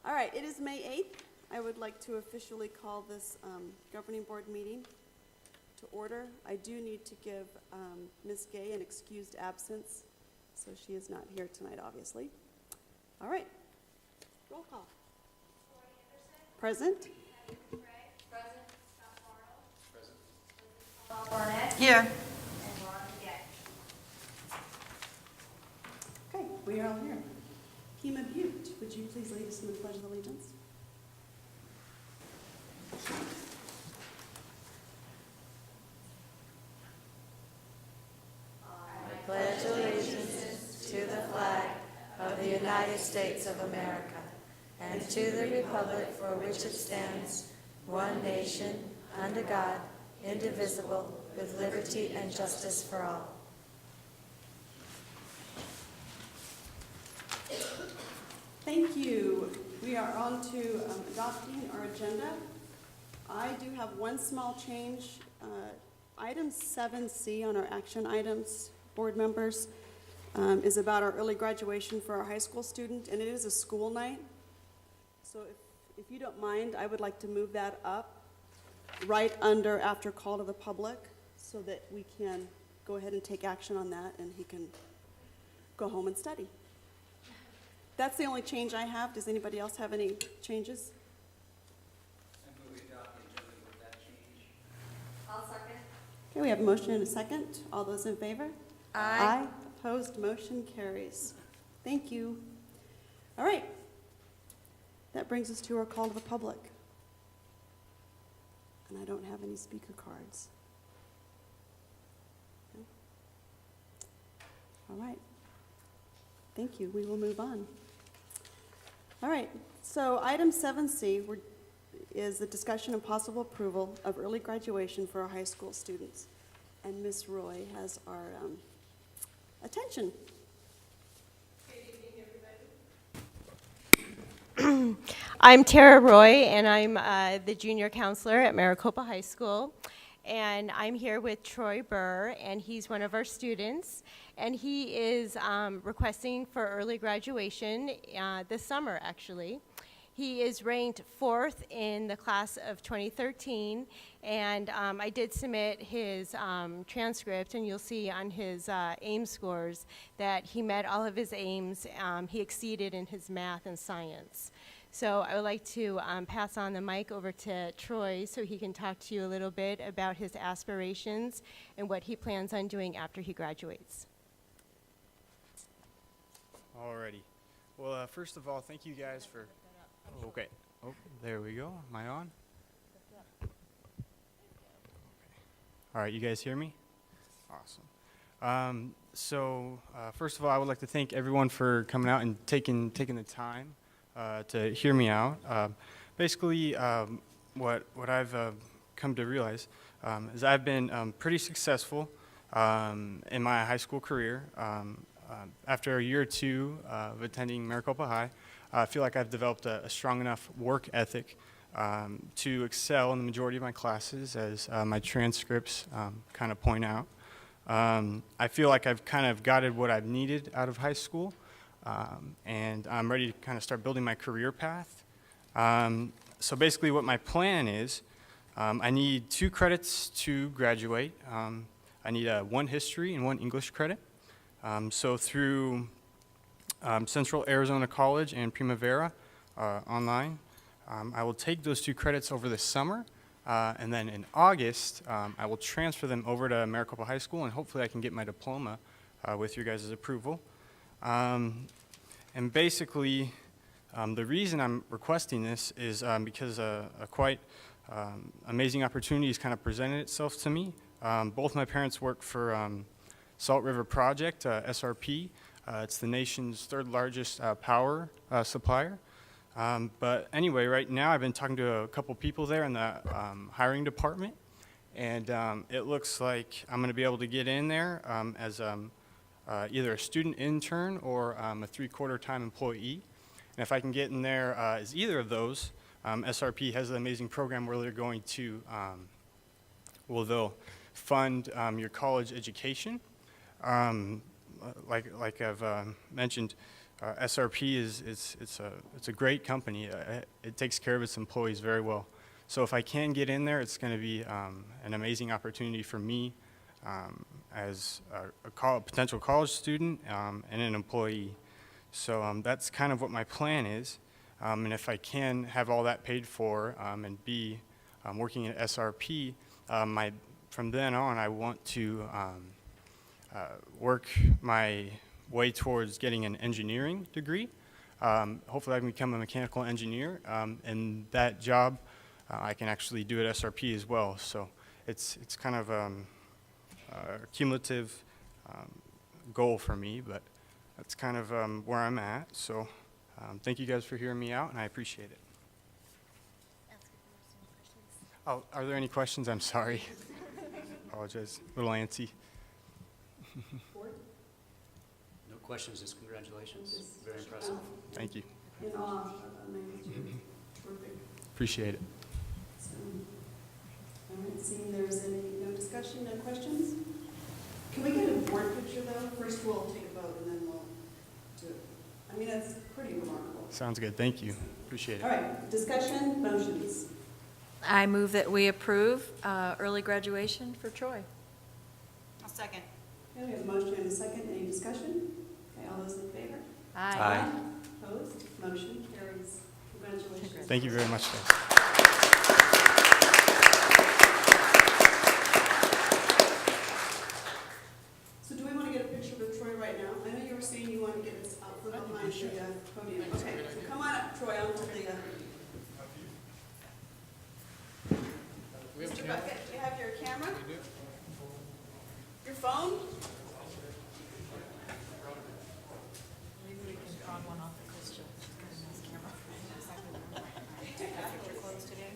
All right, it is May 8th. I would like to officially call this governing board meeting to order. I do need to give Ms. Gay an excused absence, so she is not here tonight, obviously. All right, roll call. Present. Here. Okay, we are all here. Pima Butte, would you please lead us in the Pledge of Allegiance? I pledge allegiance to the flag of the United States of America and to the republic for which it stands, one nation, under God, indivisible, with liberty and justice for all. Thank you. We are on to adopting our agenda. I do have one small change. Item 7C on our action items, board members, is about our early graduation for our high school student, and it is a school night. So if you don't mind, I would like to move that up right under after call to the public so that we can go ahead and take action on that and he can go home and study. That's the only change I have. Does anybody else have any changes? I move we adopt the agenda with that change. I'll second. Okay, we have a motion and a second. All those in favor? Aye. Opposed, motion carries. Thank you. All right. That brings us to our call to the public. And I don't have any speaker cards. Okay. All right. Thank you. We will move on. All right. So item 7C is the discussion and possible approval of early graduation for our high school students. And Ms. Roy has our attention. I'm Tara Roy, and I'm the junior counselor at Maricopa High School. And I'm here with Troy Burr, and he's one of our students. And he is requesting for early graduation this summer, actually. He is ranked 4th in the class of 2013, and I did submit his transcript, and you'll see on his AIM scores that he met all of his aims. He exceeded in his math and science. So I would like to pass on the mic over to Troy so he can talk to you a little bit about his aspirations and what he plans on doing after he graduates. Alrighty. Well, first of all, thank you guys for... Oh, okay. Oh, there we go. Am I on? Okay. All right, you guys hear me? Awesome. First of all, I would like to thank everyone for coming out and taking the time to hear me out. Basically, what I've come to realize is I've been pretty successful in my high school career. After a year or two of attending Maricopa High, I feel like I've developed a strong enough work ethic to excel in the majority of my classes, as my transcripts kind of point out. I feel like I've kind of gotten what I've needed out of high school, and I'm ready to kind of start building my career path. So basically what my plan is, I need 2 credits to graduate. I need 1 history and 1 English credit. So through Central Arizona College and Primavera online, I will take those 2 credits over the summer, and then in August, I will transfer them over to Maricopa High School, and hopefully I can get my diploma with your guys' approval. And basically, the reason I'm requesting this is because a quite amazing opportunity has kind of presented itself to me. Both my parents work for Salt River Project, SRP. It's the nation's 3rd largest power supplier. But anyway, right now I've been talking to a couple people there in the hiring department, and it looks like I'm going to be able to get in there as either a student intern or a 3/4 time employee. And if I can get in there as either of those, SRP has an amazing program where they're going to, they'll fund your college education. Like I've mentioned, SRP it's a great company. It takes care of its employees very well. So if I can get in there, it's going to be an amazing opportunity for me as a potential college student and an employee. So that's kind of what my plan is. And if I can have all that paid for and be working at SRP, from then on, I want to work my way towards getting an engineering degree. Hopefully I can become a mechanical engineer, and that job I can actually do at SRP as well. So it's kind of a cumulative goal for me, but that's kind of where I'm at. So thank you guys for hearing me out, and I appreciate it. Oh, are there any questions? I'm sorry. Apologize. A little antsy. No questions, just congratulations. Very impressive. Thank you. In awe of amazing. Terrific. Appreciate it. So, all right, seeing there's no discussion, no questions? Can we get a board picture though? First we'll take a vote and then we'll do it. I mean, that's pretty remarkable. Sounds good. Thank you. Appreciate All it. right, discussion, motions. I move that we approve early graduation for Troy. I'll second. Okay, we have a motion and a second. Any discussion? Okay, all those in favor? Aye. Opposed? Motion carries. Congratulations. Thank you very much, guys. So do we want to get a picture with Troy right now? I know you were saying you want to get us out behind the podium. Okay, so come on up, Troy, onto the. Mr. Bucket, do you have your camera? Your phone? Maybe we can prod one off the Christian. She's got a nice camera. Take that picture close today.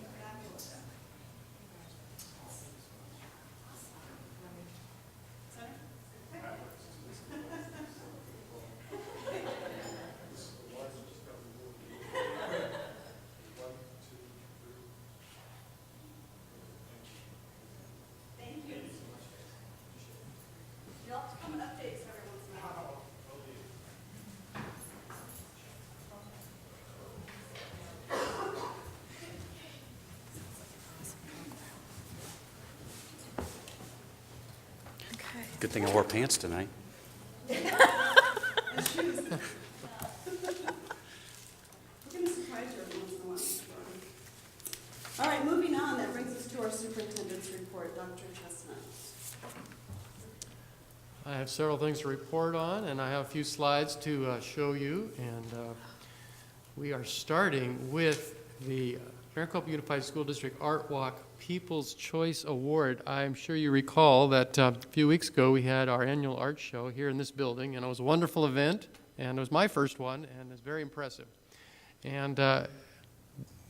Thank you. You'll have to come and update us every once in a while. Good thing I wore pants tonight. We're going to surprise you every once in a while. All right, moving on, that brings us to our superintendent's report. Dr. Chestnut. I have several things to report on, and I have a few slides to show you. And we are starting with the Maricopa Unified School District Art Walk People's Choice Award. I'm sure you recall that a few weeks ago we had our annual art show here in this building, and it was a wonderful event, and it was my first one, and it's very impressive. And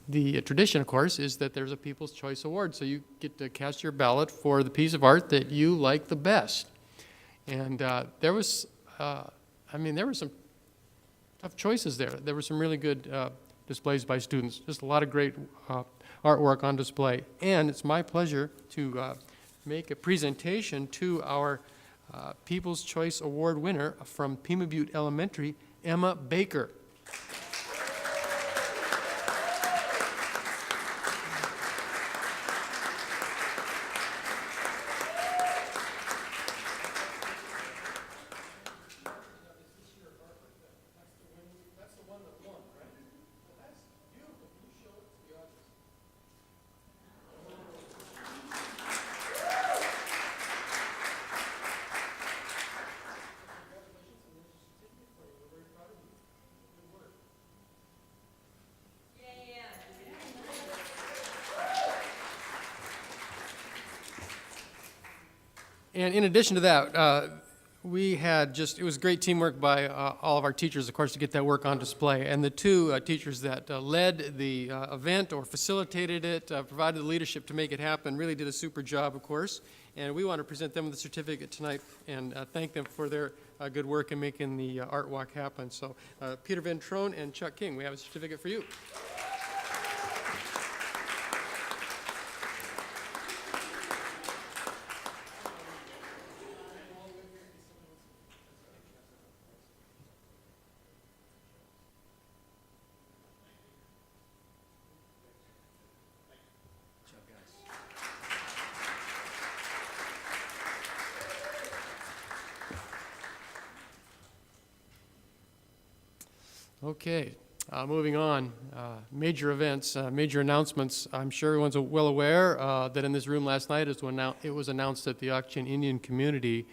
the tradition, of course, is that there's a People's Choice Award, so you get to cast your ballot for the piece of art that you like the best. And there were some tough choices there. There were some really good displays by students, just a lot of great artwork on display. And it's my pleasure to make a presentation to our People's Choice Award winner from Pima Butte Elementary, Emma Baker. And in addition to that, we had it was great teamwork by all of our teachers, of course, to get that work on display. And the two teachers that led the event or facilitated it, provided the leadership to make it happen, really did a super job, of course. And we want to present them with a certificate tonight and thank them for their good work in making the art walk happen. So Peter Ventrone and Chuck King, we have a certificate for you. Okay, moving on. Major events, major announcements. I'm sure everyone's well aware that in this room last night it was announced that the Auction Indian community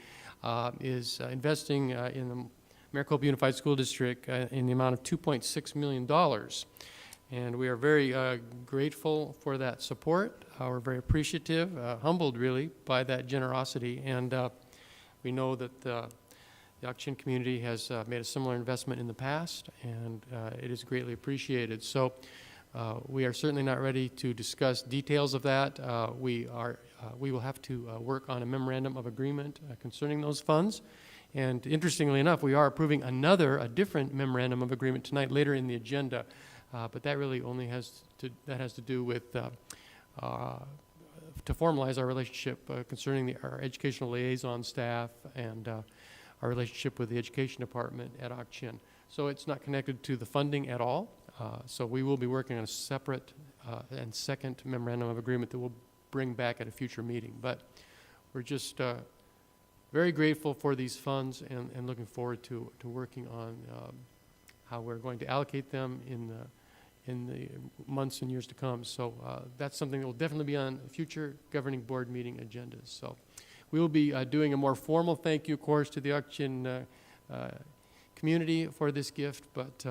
is investing in the Maricopa Unified School District in the amount of $2.6 million. And we are very grateful for that support. We're very appreciative, humbled really by that generosity. And we know that the Auction community has made a similar investment in the past, and it is greatly appreciated. So we are certainly not ready to discuss details of that. We will have to work on a memorandum of agreement concerning those funds. And interestingly enough, we are approving a different memorandum of agreement tonight later in the agenda. But that really only has to do with to formalize our relationship concerning our educational liaison staff and our relationship with the education department at Auction. So it's not connected to the funding at all. So we will be working on a separate and second memorandum of agreement that we'll bring back at a future meeting. But we're just very grateful for these funds and looking forward to working on how we're going to allocate them in the months and years to come. So that's something that will definitely be on future governing board meeting agendas. So we will be doing a more formal thank you, of course, to the Auction community for this gift, but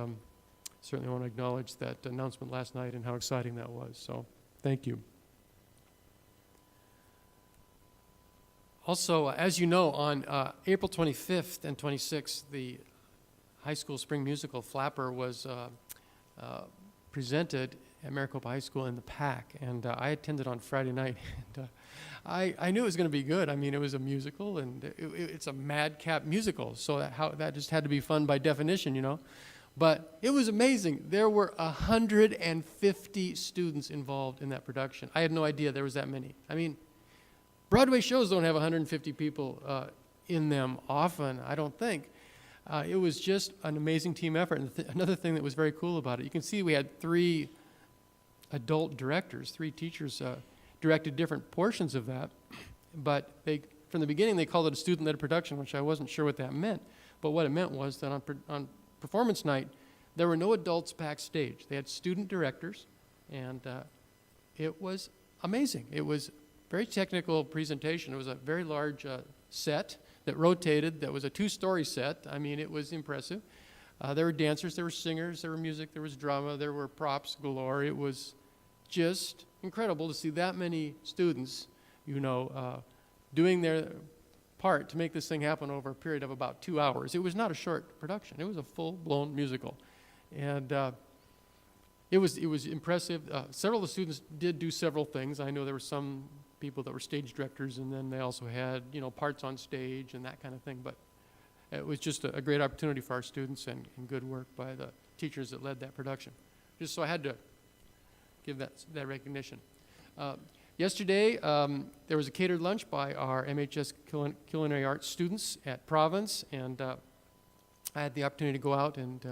certainly want to acknowledge that announcement last night and how exciting that was. So thank you. Also, as you know, on April 25th and 26th, the high school spring musical Flapper was presented at Maricopa High School in the PAC, and I attended on Friday night. And I knew it was going to be good. I mean, it was a musical, and it's a madcap musical, so that just had to be fun by definition, you know. But it was amazing. There were 150 students involved in that production. I had no idea there was that many. I mean, Broadway shows don't have 150 people in them often, I don't think. It was just an amazing team effort. And another thing that was very cool about it, you can see we had 3 adult directors, 3 teachers directed different portions of that. But from the beginning, they called it a student-led production, which I wasn't sure what that meant. But what it meant was that on performance night, there were no adults backstage. They had student directors, and it was amazing. It was very technical presentation. It was a very large set that rotated, that was a 2-story set. I mean, it was impressive. There were dancers, there were singers, there were music, there was drama, there were props galore. It was just incredible to see that many students, you know, doing their part to make this thing happen over a period of about 2 hours. It was not a short production. It was a full-blown musical. And it was impressive. Several of the students did do several things. I know there were some people that were stage directors, and then they also had, you know, parts on stage and that kind of thing. But it was just a great opportunity for our students and good work by the teachers that led that production. Just so I had to give that recognition. Yesterday, there was a catered lunch by our MHS Culinary Arts students at Province, and I had the opportunity to go out and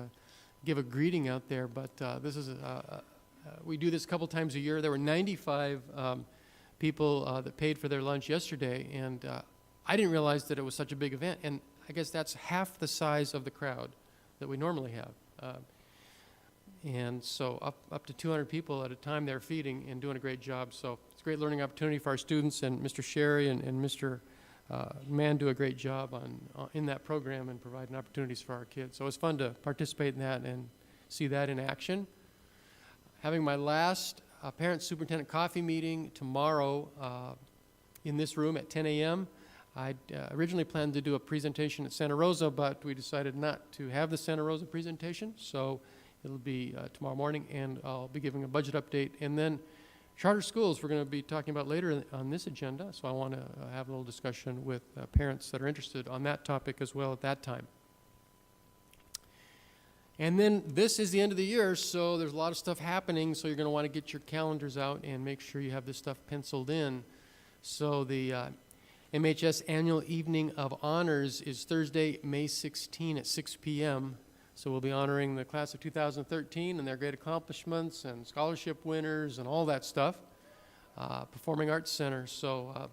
give a greeting out there. But this is we do this a couple times a year. There were 95 people that paid for their lunch yesterday, and I didn't realize that it was such a big event. And I guess that's half the size of the crowd that we normally have. And so up to 200 people at a time they're feeding and doing a great job. So it's a great learning opportunity for our students, and Mr. Sherry and Mr. Mann do a great job in that program and providing opportunities for our kids. So it's fun to participate in that and see that in action. Having my last parent superintendent coffee meeting tomorrow in this room at 10 a.m. I originally planned to do a presentation at Santa Rosa, but we decided not to have the Santa Rosa presentation, so it'll be tomorrow morning, and I'll be giving a budget update. And then charter schools we're going to be talking about later on this agenda, so I want to have a little discussion with parents that are interested on that topic as well at that time. And then this is the end of the year, so there's a lot of stuff happening, so you're going to want to get your calendars out and make sure you have this stuff penciled in. So the MHS Annual Evening of Honors is Thursday, May 16 at 6 p.m., so we'll be honoring the class of 2013 and their great accomplishments and scholarship winners and all that stuff. Performing Arts Center, so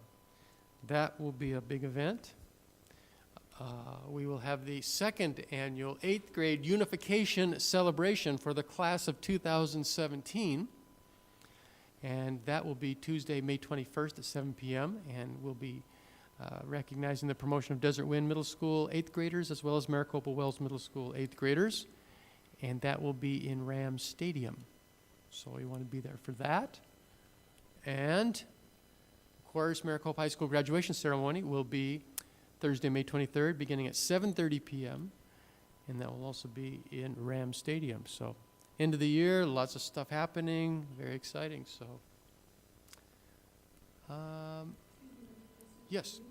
that will be a big event. we will have the second annual 8th grade unification celebration for the class of 2017. And that will be Tuesday, May 21st at 7 p.m. And we'll be recognizing the promotion of Desert Wind Middle School 8th graders as well as Maricopa Wells Middle School 8th graders. And that will be in Rams Stadium. So you want to be there for that. And, of course, Maricopa High School graduation ceremony will be Thursday, May 23rd, beginning at 7:30 p.m. And that will also be in Rams Stadium. So, end of the year, lots of stuff happening, very exciting. So, yes.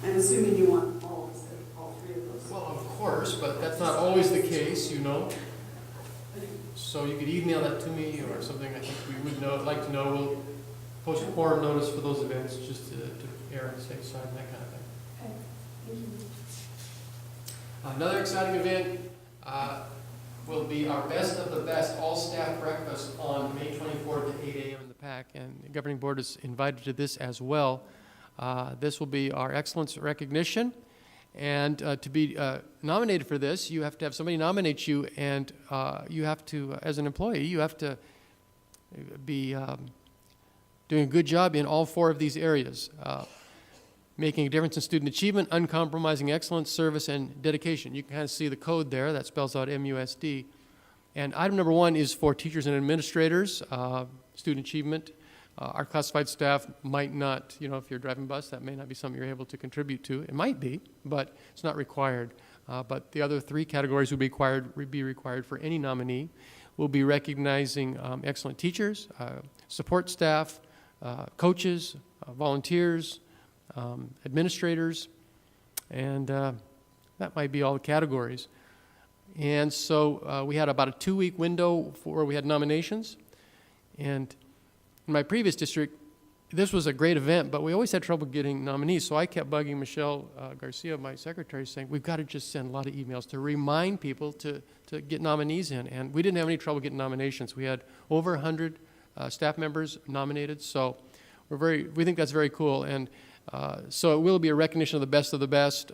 I'm assuming you want all three of those. Well, of course, but that's not always the case, you know. So you could email that to me or something. I think we would like to know. We'll post a quorum notice for those events just to err on the safe side and that kind of thing. Okay, thank you. Another exciting event will be our Best of the Best all-staff breakfast on May 24th at 8 a.m. in the PAC, and the governing board is invited to this as well. This will be our excellence recognition, and to be nominated for this, you have to have somebody nominate you, and you have to, as an employee, you have to be doing a good job in all four of these areas. Making a difference in student achievement, uncompromising excellence, service, and dedication. You can kind of see the code there that spells out MUSD. And item number 1 is for teachers and administrators, student achievement. Our classified staff might not, if you're driving bus, that may not be something you're able to contribute to. It might be, but it's not required. But the other 3 categories would be required for any nominee. We'll be recognizing excellent teachers, support staff, coaches, volunteers, administrators, and that might be all the categories. And so we had about a 2-week window where we had nominations. And in my previous district, this was a great event, but we always had trouble getting nominees. So I kept bugging Michelle Garcia, my secretary, saying, we've got to just send a lot of emails to remind people to get nominees in. And we didn't have any trouble getting nominations. We had over 100 staff members nominated. So we think that's very cool. And so it will be a recognition of the best of the best.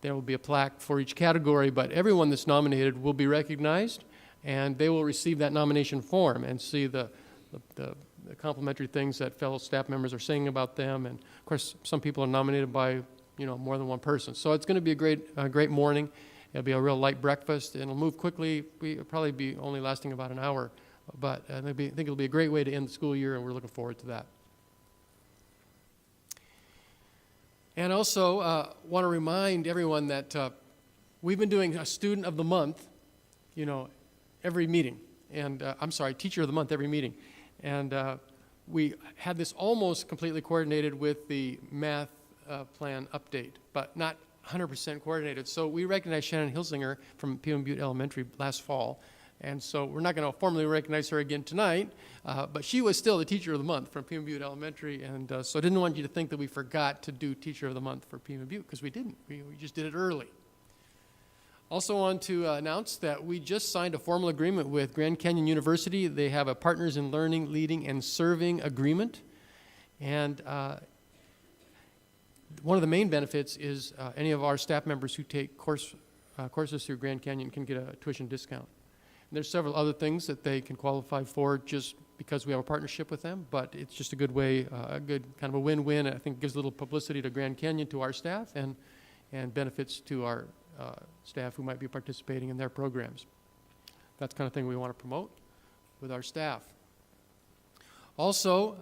There will be a plaque for each category, but everyone that's nominated will be recognized, and they will receive that nomination form and see the complimentary things that fellow staff members are saying about them. And of course, some people are nominated by more than one person. So it's going to be a great morning. It'll be a real light breakfast, and it'll move quickly. It'll probably be only lasting about an hour, but I think it'll be a great way to end the school year, and we're looking forward to that. And also want to remind everyone that we've been doing a Student of the Month, every meeting. And Teacher of the Month every meeting. And we had this almost completely coordinated with the math plan update, but not 100% coordinated. So we recognized Shannon Hilsinger from Peon Butte Elementary last fall. And so we're not going to formally recognize her again tonight, but she was still the Teacher of the Month from Peon Butte Elementary, and so I didn't want you to think that we forgot to do Teacher of the Month for Peon Butte, because we didn't. We just did it early. Also want to announce that we just signed a formal agreement with Grand Canyon University. They have a Partners in Learning, Leading, and Serving agreement, and one of the main benefits is any of our staff members who take courses through Grand Canyon can get a tuition discount. And there's several other things that they can qualify for just because we have a partnership with them, but it's just a good way, a good kind of a win-win. I think it gives a little publicity to Grand Canyon, to our staff, and benefits to our staff who might be participating in their programs. That's the kind of thing we want to promote with our staff. Also,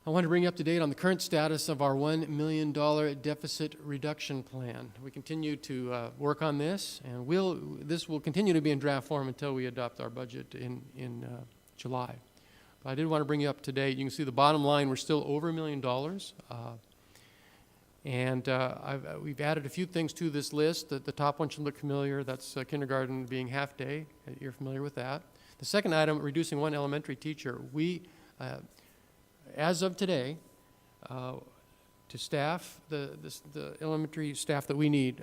I want to bring you up to date on the current status of our $1 million deficit reduction plan. We continue to work on this, and this will continue to be in draft form until we adopt our budget in July. But I did want to bring you up to date. You can see the bottom line, we're still over $1 million. We've added a few things to this list. The top one should look familiar. That's kindergarten being half day. You're familiar with that. The second item, reducing one elementary teacher. We as of today, to staff the elementary staff that we need,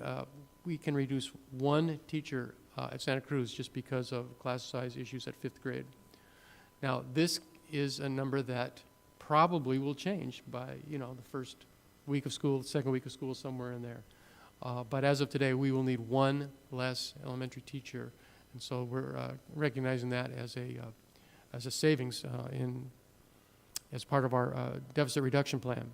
we can reduce one teacher at Santa Cruz just because of class size issues at 5th grade. Now, this is a number that probably will change by, the first week of school, second week of school, somewhere in there. But as of today, we will need one less elementary teacher, and so we're recognizing that as a savings as part of our deficit reduction plan.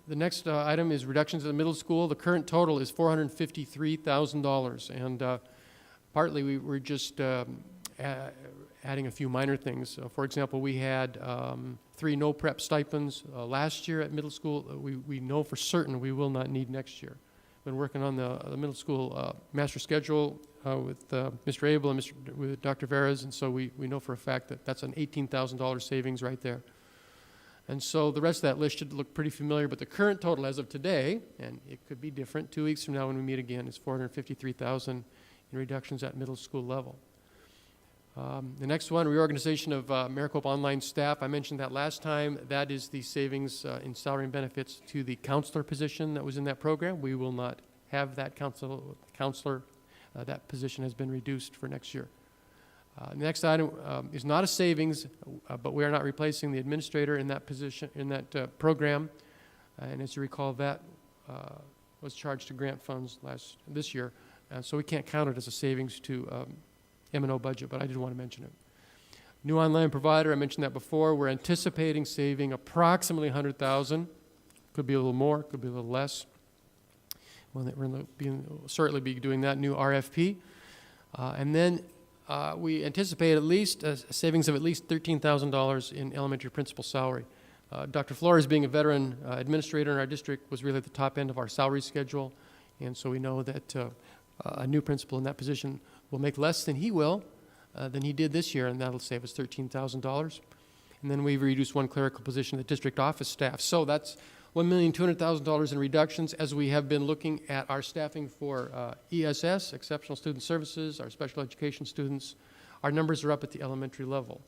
The next item is reductions at the middle school. The current total is $453,000, and partly we're just adding a few minor things. For example, we had 3 no-prep stipends last year at middle school. We know for certain we will not need next year. Been working on the middle school master schedule with Mr. Abel and with Dr. Veras, and so we know for a fact that that's an $18,000 savings right there. And so the rest of that list should look pretty familiar, but the current total as of today, and it could be different 2 weeks from now when we meet again, is $453,000 in reductions at middle school level. The next one, reorganization of Maricopa online staff. I mentioned that last time. That is the savings in salary and benefits to the counselor position that was in that program. We will not have that counselor. That position has been reduced for next year. The next item is not a savings, but we are not replacing the administrator in that position, in that program. And as you recall, that was charged to grant funds this year. So we can't count it as a savings to M&O budget, but I did want to mention it. New online provider, I mentioned that before. We're anticipating saving approximately $100,000. Could be a little more, could be a little less. We'll certainly be doing that new RFP. And then we anticipate at least a savings of at least $13,000 in elementary principal salary. Dr. Flores, being a veteran administrator in our district, was really at the top end of our salary schedule, and so we know that a new principal in that position will make less than he did this year, and that'll save us $13,000. And then we've reduced one clerical position at district office staff. So that's $1,200,000 in reductions as we have been looking at our staffing for ESS, Exceptional Student Services, our special education students. Our numbers are up at the elementary level.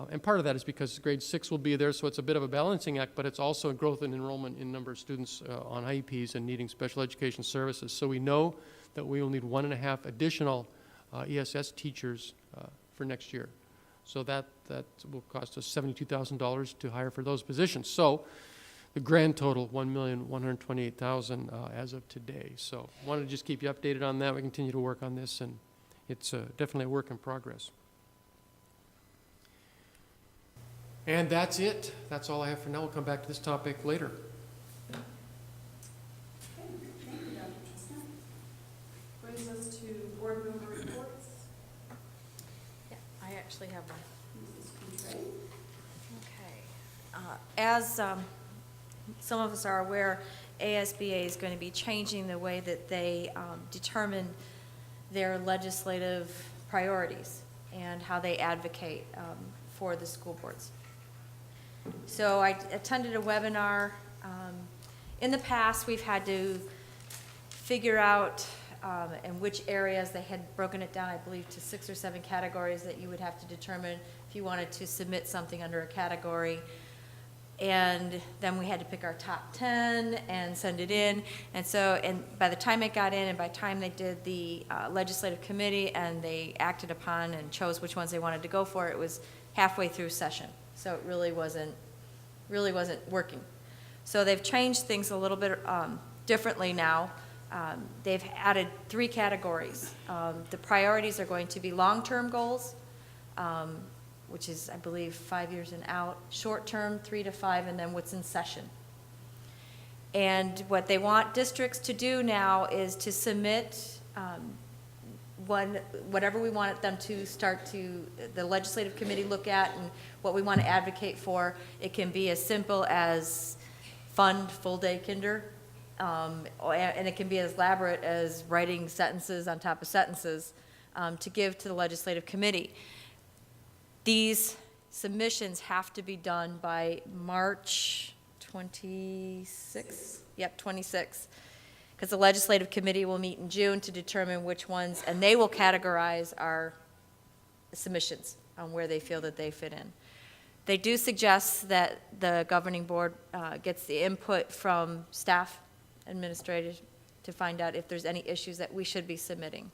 And part of that is because grade 6 will be there, so it's a bit of a balancing act, but it's also a growth in enrollment in number of students on IEPs and needing special education services. So we know that we will need 1.5 additional ESS teachers for next year. So that will cost us $72,000 to hire for those positions. So the grand total, $1,128,000 as of today. So I wanted to just keep you updated on that. We continue to work on this, and it's definitely a work in progress. And that's it. That's all I have for now. We'll come back to this topic later. Thank you, Dr. Chestnut. Brings us to board member reports. Yeah, I actually have one. Mrs. Contreras. Okay. As some of us are aware, ASBA is going to be changing the way that they determine their legislative priorities and how they advocate for the school boards. So I attended a webinar. In the past, we've had to figure out in which areas they had broken it down, I believe, to 6 or 7 categories that you would have to determine if you wanted to submit something under a category. And then we had to pick our top 10 and send it in. And so, and by the time it got in, and by the time they did the legislative committee and they acted upon and chose which ones they wanted to go for, it was halfway through session. So it really wasn't working. So they've changed things a little bit differently now. They've added 3 categories. The priorities are going to be long-term goals, which is, I believe, 5 years and out, short-term, 3 to 5, and then what's in session. And what they want districts to do now is to submit whatever we want them to start to, the legislative committee look at and what we want to advocate for. It can be as simple as fund full-day kinder, and it can be as elaborate as writing sentences on top of sentences to give to the legislative committee. These submissions have to be done by March 26th? Yep, 26th. Because the legislative committee will meet in June to determine which ones, and they will categorize our submissions on where they feel that they fit in. They do suggest that the governing board gets the input from staff administrators to find out if there's any issues that we should be submitting.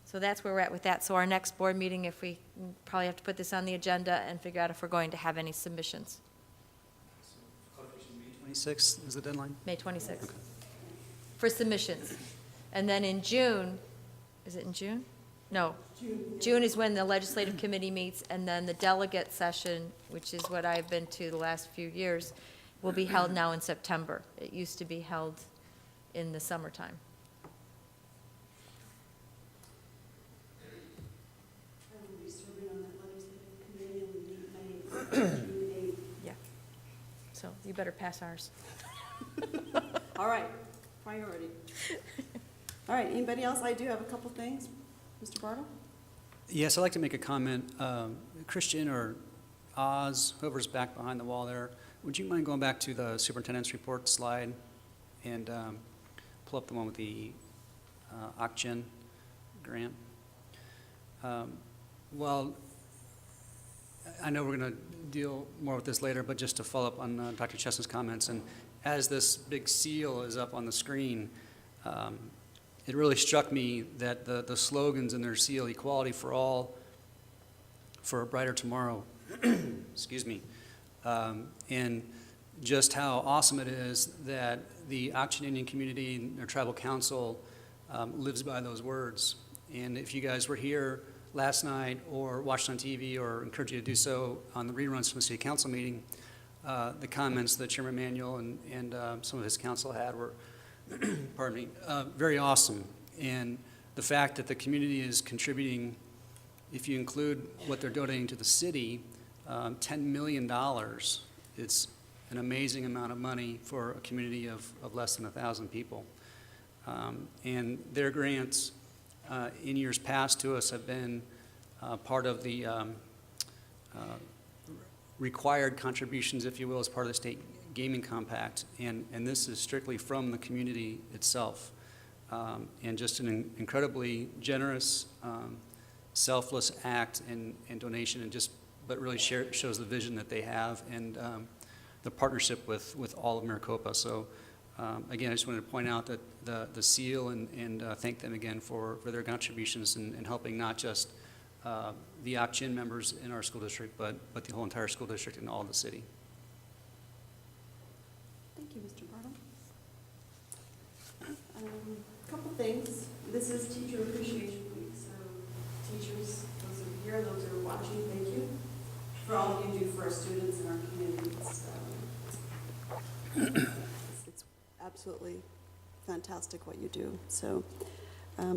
So that's where we're at with that. So our next board meeting, if we probably have to put this on the agenda and figure out if we're going to have any submissions. 26th is the deadline? May 26th, for submissions. And then in June, is it in June? No. June is when the legislative committee meets, and then the delegate session, which is what I've been to the last few years, will be held now in September. It used to be held in the summertime. I will be serving on that legislative committee and we meet May, June Yeah. So you better pass ours. 8th. All right, priority. All right, anybody else? I do have a couple things. Mr. Bartle? Yes, I'd like to make a comment. Christian or Oz, whoever's back behind the wall there, would you mind going back to the superintendent's report slide and pull up the one with the Ocgen grant? Well, I know we're going to deal more with this later, but just to follow up on Dr. Chestnut's comments, and as this big seal is up on the screen, it really struck me that the slogans in their seal, equality for all, for a brighter tomorrow, excuse me, and just how awesome it is that the Occitan Indian community and their tribal council lives by those words. And if you guys were here last night or watched on TV, or encourage you to do so on the reruns from the city council meeting, the comments that Chairman Manuel and some of his council had were pardon me, very awesome. And the fact that the community is contributing, if you include what they're donating to the city, $10 million, it's an amazing amount of money for a community of less than 1,000 people. And their grants in years past to us have been part of the required contributions, if you will, as part of the state gaming compact, and this is strictly from the community itself, and just an incredibly generous, selfless act and donation, and but really shows the vision that they have and the partnership with all of Maricopa. So again, I just wanted to point out that the seal and thank them again for their contributions and helping not just the Occitan members in our school district, but the whole entire school district and all of the city. Thank you, Mr. Bartle. Couple things. This is Teacher Appreciation Week, so teachers, those who are here, those who are watching, thank you for all you do for our students and our communities. It's absolutely fantastic what you do. So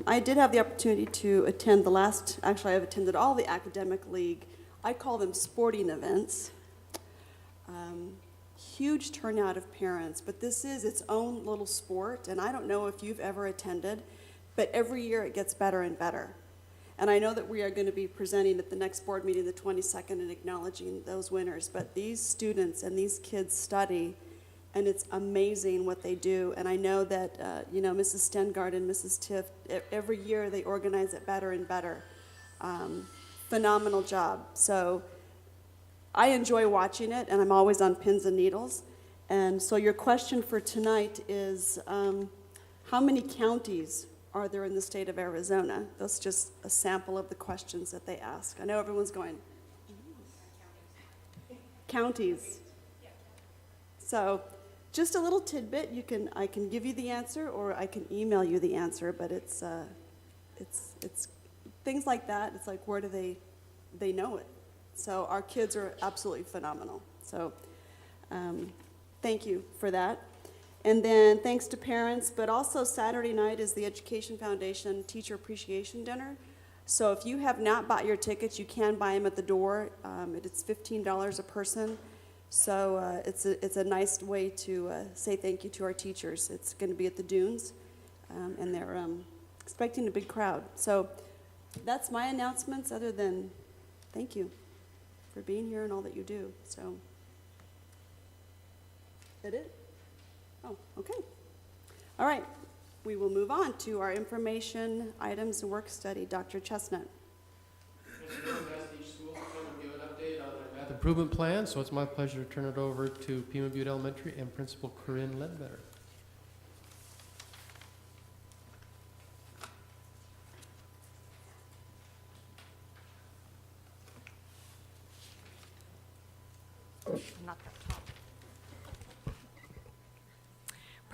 I did have the opportunity to attend actually I've attended all the academic league, I call them sporting events. Huge turnout of parents, but this is its own little sport, and I don't know if you've ever attended, but every year it gets better and better. And I know that we are going to be presenting at the next board meeting, the 22nd, and acknowledging those winners, but these students and these kids study, and it's amazing what they do. And I know that, Mrs. Stengard and Mrs. Tiff, every year they organize it better and better. Phenomenal job. So I enjoy watching it, and I'm always on pins and needles. And so your question for tonight is, how many counties are there in the state of Arizona? That's just a sample of the questions that they ask. I know everyone's going, counties. So just a little tidbit, I can give you the answer, or I can email you the answer, but it's things like that. It's like, where do they know it? So our kids are absolutely phenomenal. So thank you for that. And then thanks to parents, but also Saturday night is the Education Foundation Teacher Appreciation Dinner. So if you have not bought your tickets, you can buy them at the door. It's $15 a person. So it's a nice way to say thank you to our teachers. It's going to be at the Dunes, and they're expecting a big crowd. So that's my announcements, other than thank you for being here and all that you do. So, is that it? Oh, okay. All right. We will move on to our information items and work study. Dr. Chestnut. Mr. Mayor, I've asked each school to come and give an update on their math improvement plan, so it's my pleasure to turn it over to Pima Butte Elementary and Principal Corinne Ledbetter. Not that tall.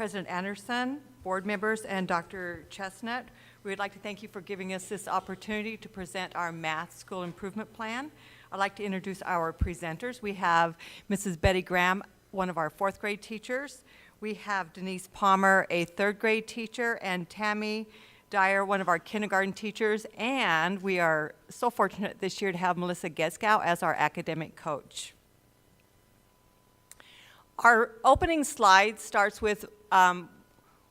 President Anderson, board members, and Dr. Chestnut. We would like to thank you for giving us this opportunity to present our math school improvement plan. I'd like to introduce our presenters. We have Mrs. Betty Graham, one of our fourth grade teachers. We have Denise Palmer, a third grade teacher, and Tammy Dyer, one of our kindergarten teachers. And we are so fortunate this year to have Melissa Geskow as our academic coach. Our opening slide starts with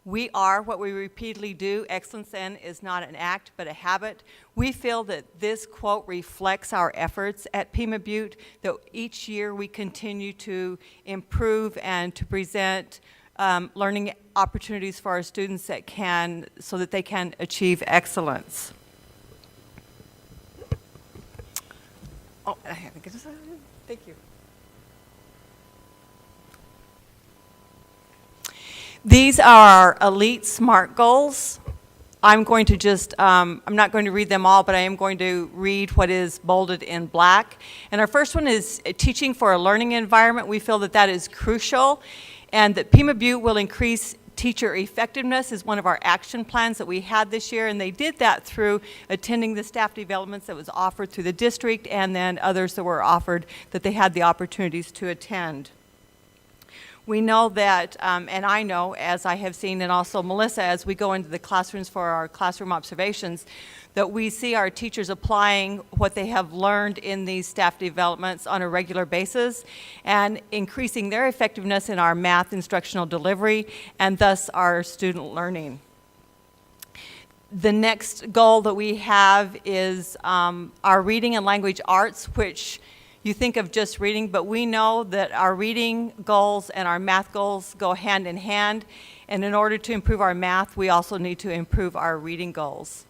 we are what we repeatedly do. Excellence then is not an act, but a habit. We feel that this quote reflects our efforts at Pima Butte, that each year we continue to improve and to present learning opportunities for our students so that they can achieve excellence. Oh, I haven't got to say it. Thank you. These are our elite SMART goals. I'm going to just, I'm not going to read them all, but I am going to read what is bolded in black. And our first one is teaching for a learning environment. We feel that that is crucial, and that Pima Butte will increase teacher effectiveness is one of our action plans that we had this year, and they did that through attending the staff developments that was offered through the district, and then others that were offered that they had the opportunities to attend. We know that, and I know, as I have seen, and also Melissa, as we go into the classrooms for our classroom observations, that we see our teachers applying what they have learned in these staff developments on a regular basis and increasing their effectiveness in our math instructional delivery and thus our student learning. The next goal that we have is our reading and language arts, which you think of just reading, but we know that our reading goals and our math goals go hand in hand, and in order to improve our math, we also need to improve our reading goals.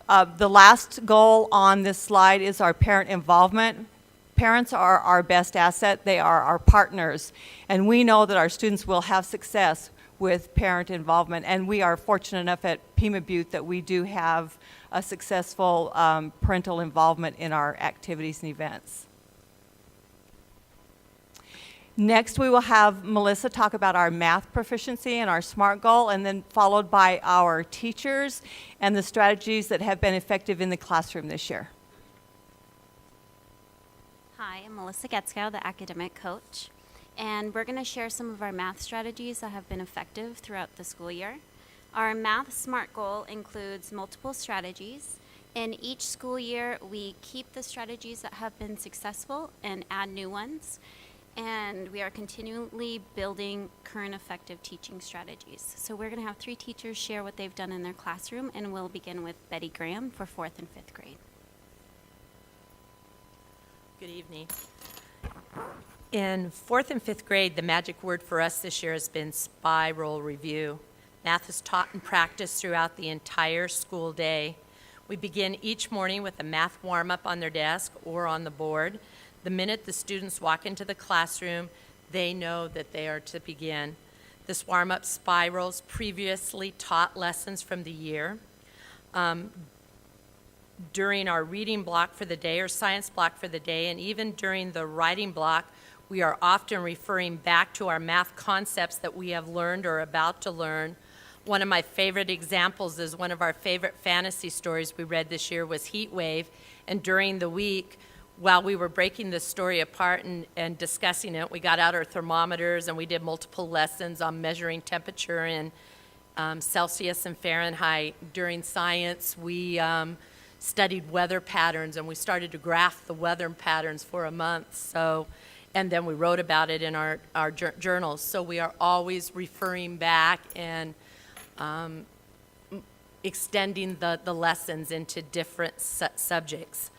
The last goal on this slide is our parent involvement. Parents are our best asset. They are our partners, and we know that our students will have success with parent involvement, and we are fortunate enough at Pima Butte that we do have a successful parental involvement in our activities and events. Next, we will have Melissa talk about our math proficiency and our SMART goal, and then followed by our teachers and the strategies that have been effective in the classroom this year. Hi, I'm Melissa Getzkow, the academic coach, and we're going to share some of our math strategies that have been effective throughout the school year. Our math SMART goal includes multiple strategies. In each school year, we keep the strategies that have been successful and add new ones. And we are continually building current effective teaching strategies. So we're going to have 3 teachers share what they've done in their classroom, and we'll begin with Betty Graham for 4th and 5th grade. Good evening. In 4th and 5th grade, the magic word for us this year has been spiral review. Math is taught and practiced throughout the entire school day. We begin each morning with a math warm-up on their desk or on the board. The minute the students walk into the classroom, they know that they are to begin. This warm-up spirals previously taught lessons from the year. During our reading block for the day or science block for the day, and even during the writing block, we are often referring back to our math concepts that we have learned or about to learn. One of my favorite examples is one of our favorite fantasy stories we read this year was Heat Wave, and during the week, while we were breaking this story apart and discussing it, we got out our thermometers and we did multiple lessons on measuring temperature in Celsius and Fahrenheit. During science, we studied weather patterns, and we started to graph the weather patterns for a month. So, and then we wrote about it in our journals. So we are always referring back and extending the lessons into different subjects.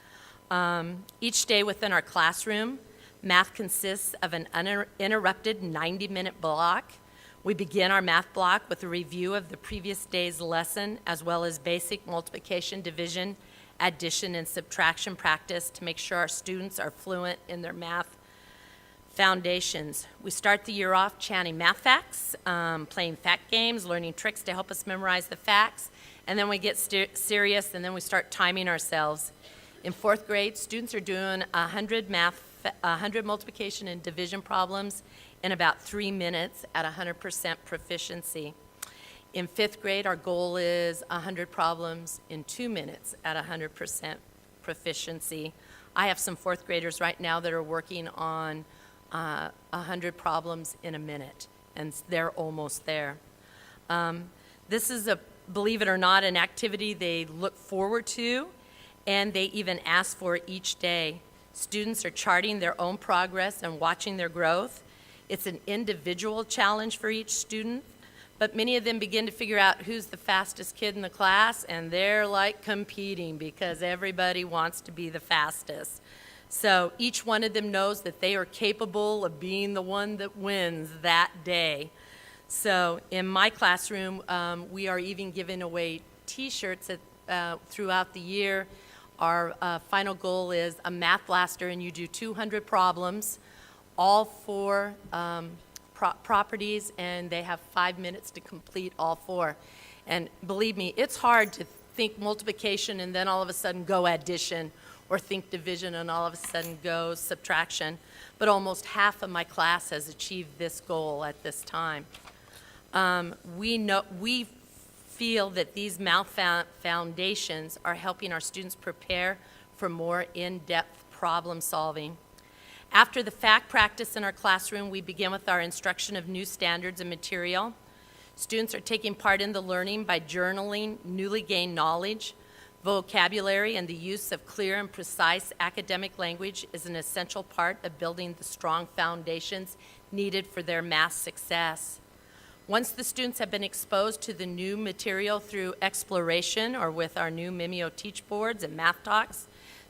Each day within our classroom, math consists of an uninterrupted 90-minute block. We begin our math block with a review of the previous day's lesson, as well as basic multiplication, division, addition, and subtraction practice to make sure our students are fluent in their math foundations. We start the year off chanting math facts, playing fact games, learning tricks to help us memorize the facts, and then we get serious, and then we start timing ourselves. In 4th grade, students are doing 100 multiplication and division problems in about 3 minutes at 100% proficiency. In 5th grade, our goal is 100 problems in 2 minutes at 100% proficiency. I have some 4th graders right now that are working on 100 problems in a minute, and they're almost there. This is, believe it or not, an activity they look forward to, and they even ask for each day. Students are charting their own progress and watching their growth. It's an individual challenge for each student, but many of them begin to figure out who's the fastest kid in the class, and they're like competing because everybody wants to be the fastest. So each one of them knows that they are capable of being the one that wins that day. So in my classroom, we are even giving away T-shirts throughout the year. Our final goal is a math blaster, and you do 200 problems, all 4 properties, and they have 5 minutes to complete all 4. And believe me, it's hard to think multiplication and then all of a sudden go addition, or think division and all of a sudden go subtraction. But almost half of my class has achieved this goal at this time. We feel that these math foundations are helping our students prepare for more in-depth problem solving. After the fact practice in our classroom, we begin with our instruction of new standards and material. Students are taking part in the learning by journaling newly gained knowledge. Vocabulary and the use of clear and precise academic language is an essential part of building the strong foundations needed for their math success. Once the students have been exposed to the new material through exploration or with our new Mimeo Teach boards and math talks,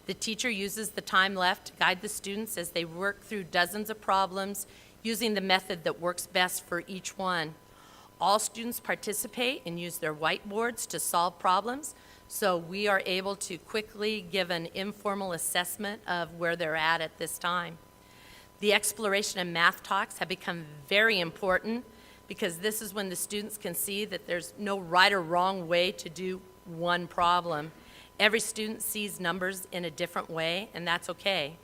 the teacher uses the time left to guide the students as they work through dozens of problems using the method that works best for each one. All students participate and use their whiteboards to solve problems, so we are able to quickly give an informal assessment of where they're at this time. The exploration and math talks have become very important because this is when the students can see that there's no right or wrong way to do one problem. Every student sees numbers in a different way, and that's okay.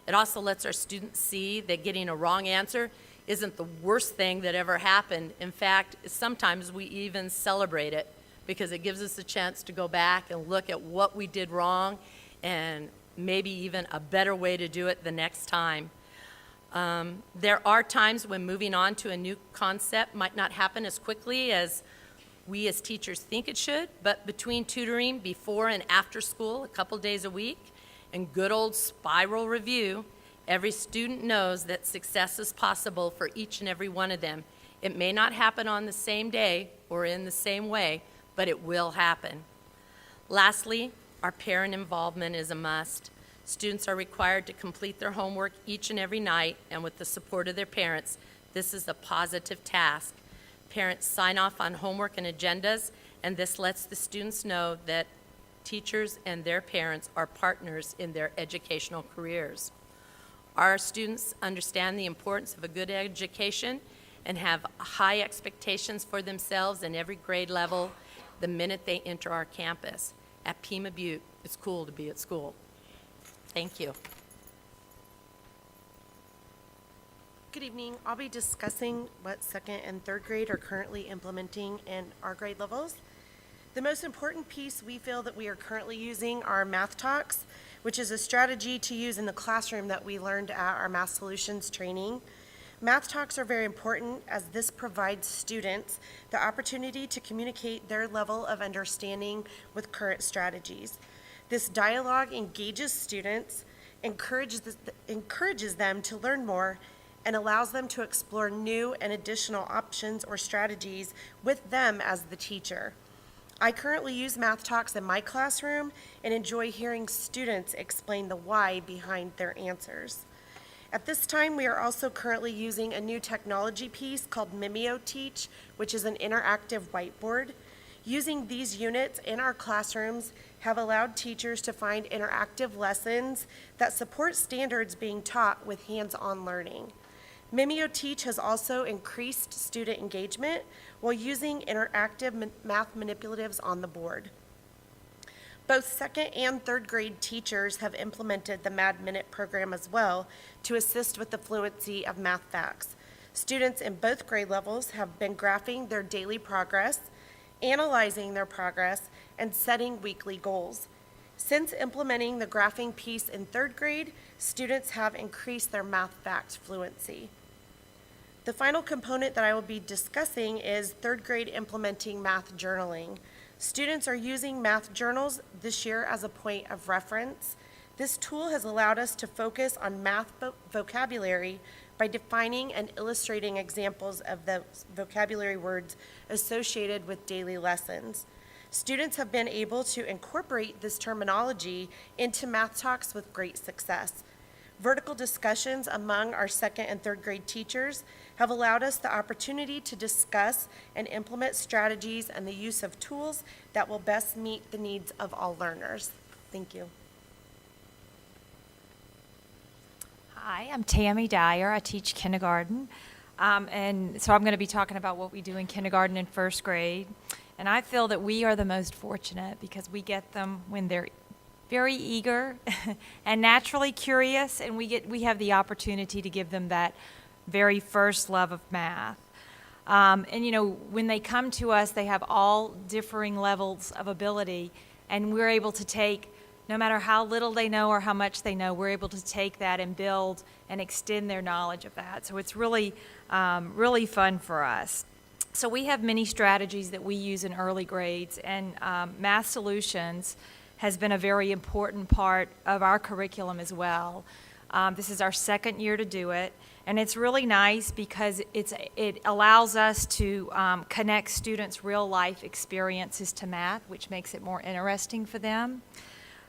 It also lets our students see that getting a wrong answer isn't the worst thing that ever happened. In fact, sometimes we even celebrate it because it gives us a chance to go back and look at what we did wrong and maybe even a better way to do it the next time. There are times when moving on to a new concept might not happen as quickly as we as teachers think it should, but between tutoring before and after school, a couple days a week, and good old spiral review, every student knows that success is possible for each and every one of them. It may not happen on the same day or in the same way, but it will happen. Lastly, our parent involvement is a must. Students are required to complete their homework each and every night, and with the support of their parents, this is a positive task. Parents sign off on homework and agendas, and this lets the students know that teachers and their parents are partners in their educational careers. Our students understand the importance of a good education and have high expectations for themselves in every grade level the minute they enter our campus. At Pima Butte, it's cool to be at school. Thank you. Good evening. I'll be discussing what 2nd and 3rd grade are currently implementing in our grade levels. The most important piece we feel that we are currently using are math talks, which is a strategy to use in the classroom that we learned at our math solutions training. Math talks are very important as this provides students the opportunity to communicate their level of understanding with current strategies. This dialogue engages students, encourages them to learn more, and allows them to explore new and additional options or strategies with them as the teacher. I currently use math talks in my classroom and enjoy hearing students explain the why behind their answers. At this time, we are also currently using a new technology piece called Mimeo Teach, which is an interactive whiteboard. Using these units in our classrooms have allowed teachers to find interactive lessons that support standards being taught with hands-on learning. Mimeo Teach has also increased student engagement while using interactive math manipulatives on the board. Both 2nd and 3rd grade teachers have implemented the Mad Minute program as well to assist with the fluency of math facts. Students in both grade levels have been graphing their daily progress, analyzing their progress, and setting weekly goals. Since implementing the graphing piece in third grade, students have increased their math facts fluency. The final component that I will be discussing is third grade implementing math journaling. Students are using math journals this year as a point of reference. This tool has allowed us to focus on math vocabulary by defining and illustrating examples of the vocabulary words associated with daily lessons. Students have been able to incorporate this terminology into math talks with great success. Vertical discussions among our second and third grade teachers have allowed us the opportunity to discuss and implement strategies and the use of tools that will best meet the needs of all learners. Thank you. Hi, I'm Tammy Dyer. I teach kindergarten. And so I'm going to be talking about what we do in kindergarten and first grade. And I feel that we are the most fortunate because we get them when they're very eager and naturally curious, and we have the opportunity to give them that very first love of math. And you know, when they come to us, they have all differing levels of ability, and we're able to take, no matter how little they know or how much they know, we're able to take that and build and extend their knowledge of that. So it's really, really fun for us. So we have many strategies that we use in early grades, and Math Solutions has been a very important part of our curriculum as well. This is our second year to do it, and it's really nice because it allows us to connect students' real-life experiences to math, which makes it more interesting for them.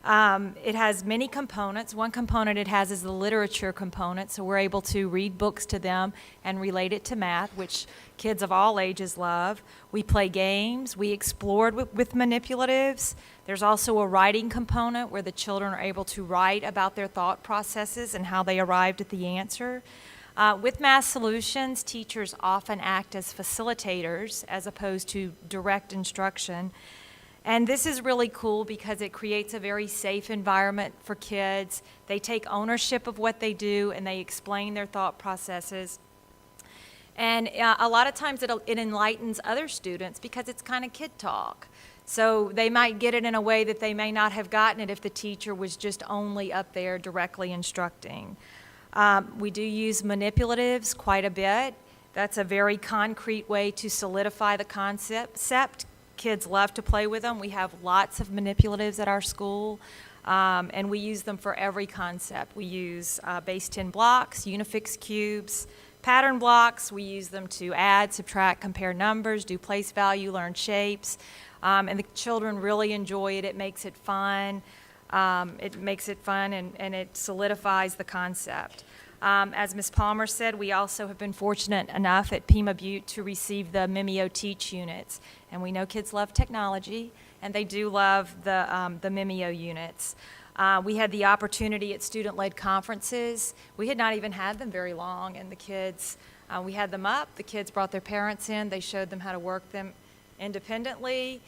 It has many components. One component it has is the literature component, so we're able to read books to them and relate it to math, which kids of all ages love. We play games. We explored with manipulatives. There's also a writing component where the children are able to write about their thought processes and how they arrived at the answer. With Math Solutions, teachers often act as facilitators as opposed to direct instruction. And this is really cool because it creates a very safe environment for kids. They take ownership of what they do and they explain their thought processes. And a lot of times it enlightens other students because it's kind of kid talk. So they might get it in a way that they may not have gotten it if the teacher was just only up there directly instructing. We do use manipulatives quite a bit. That's a very concrete way to solidify the concept. Kids love to play with them. We have lots of manipulatives at our school, and we use them for every concept. We use base 10 blocks, unifix cubes, pattern blocks. We use them to add, subtract, compare numbers, do place value, learn shapes, and the children really enjoy it. It makes it fun. And it solidifies the concept. As Ms. Palmer said, we also have been fortunate enough at Pima Butte to receive the Mimeo Teach units. And we know kids love technology, and they do love the Mimeo units. We had the opportunity at student-led conferences. We had not even had them very long, and the kids, we had them up. The kids brought their parents in. They showed them how to work them independently.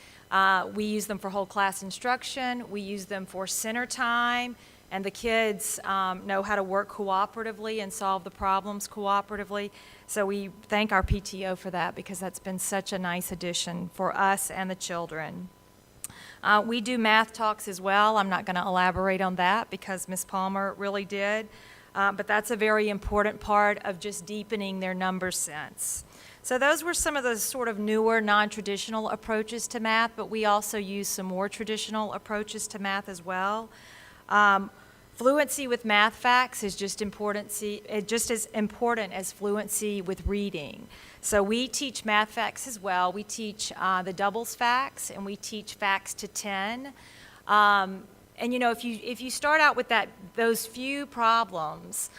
We use them for whole class instruction. We use them for center time. And the kids know how to work cooperatively and solve the problems cooperatively. So we thank our PTO for that because that's been such a nice addition for us and the children. We do math talks as well. I'm not going to elaborate on that because Ms. Palmer really did. But that's a very important part of just deepening their number sense. So those were some of the sort of newer, non-traditional approaches to math, but we also use some more traditional approaches to math as well. Fluency with math facts is just as important as fluency with reading. So we teach math facts as well. We teach the doubles facts, and we teach facts to 10. And you know, if you start out with those few problems,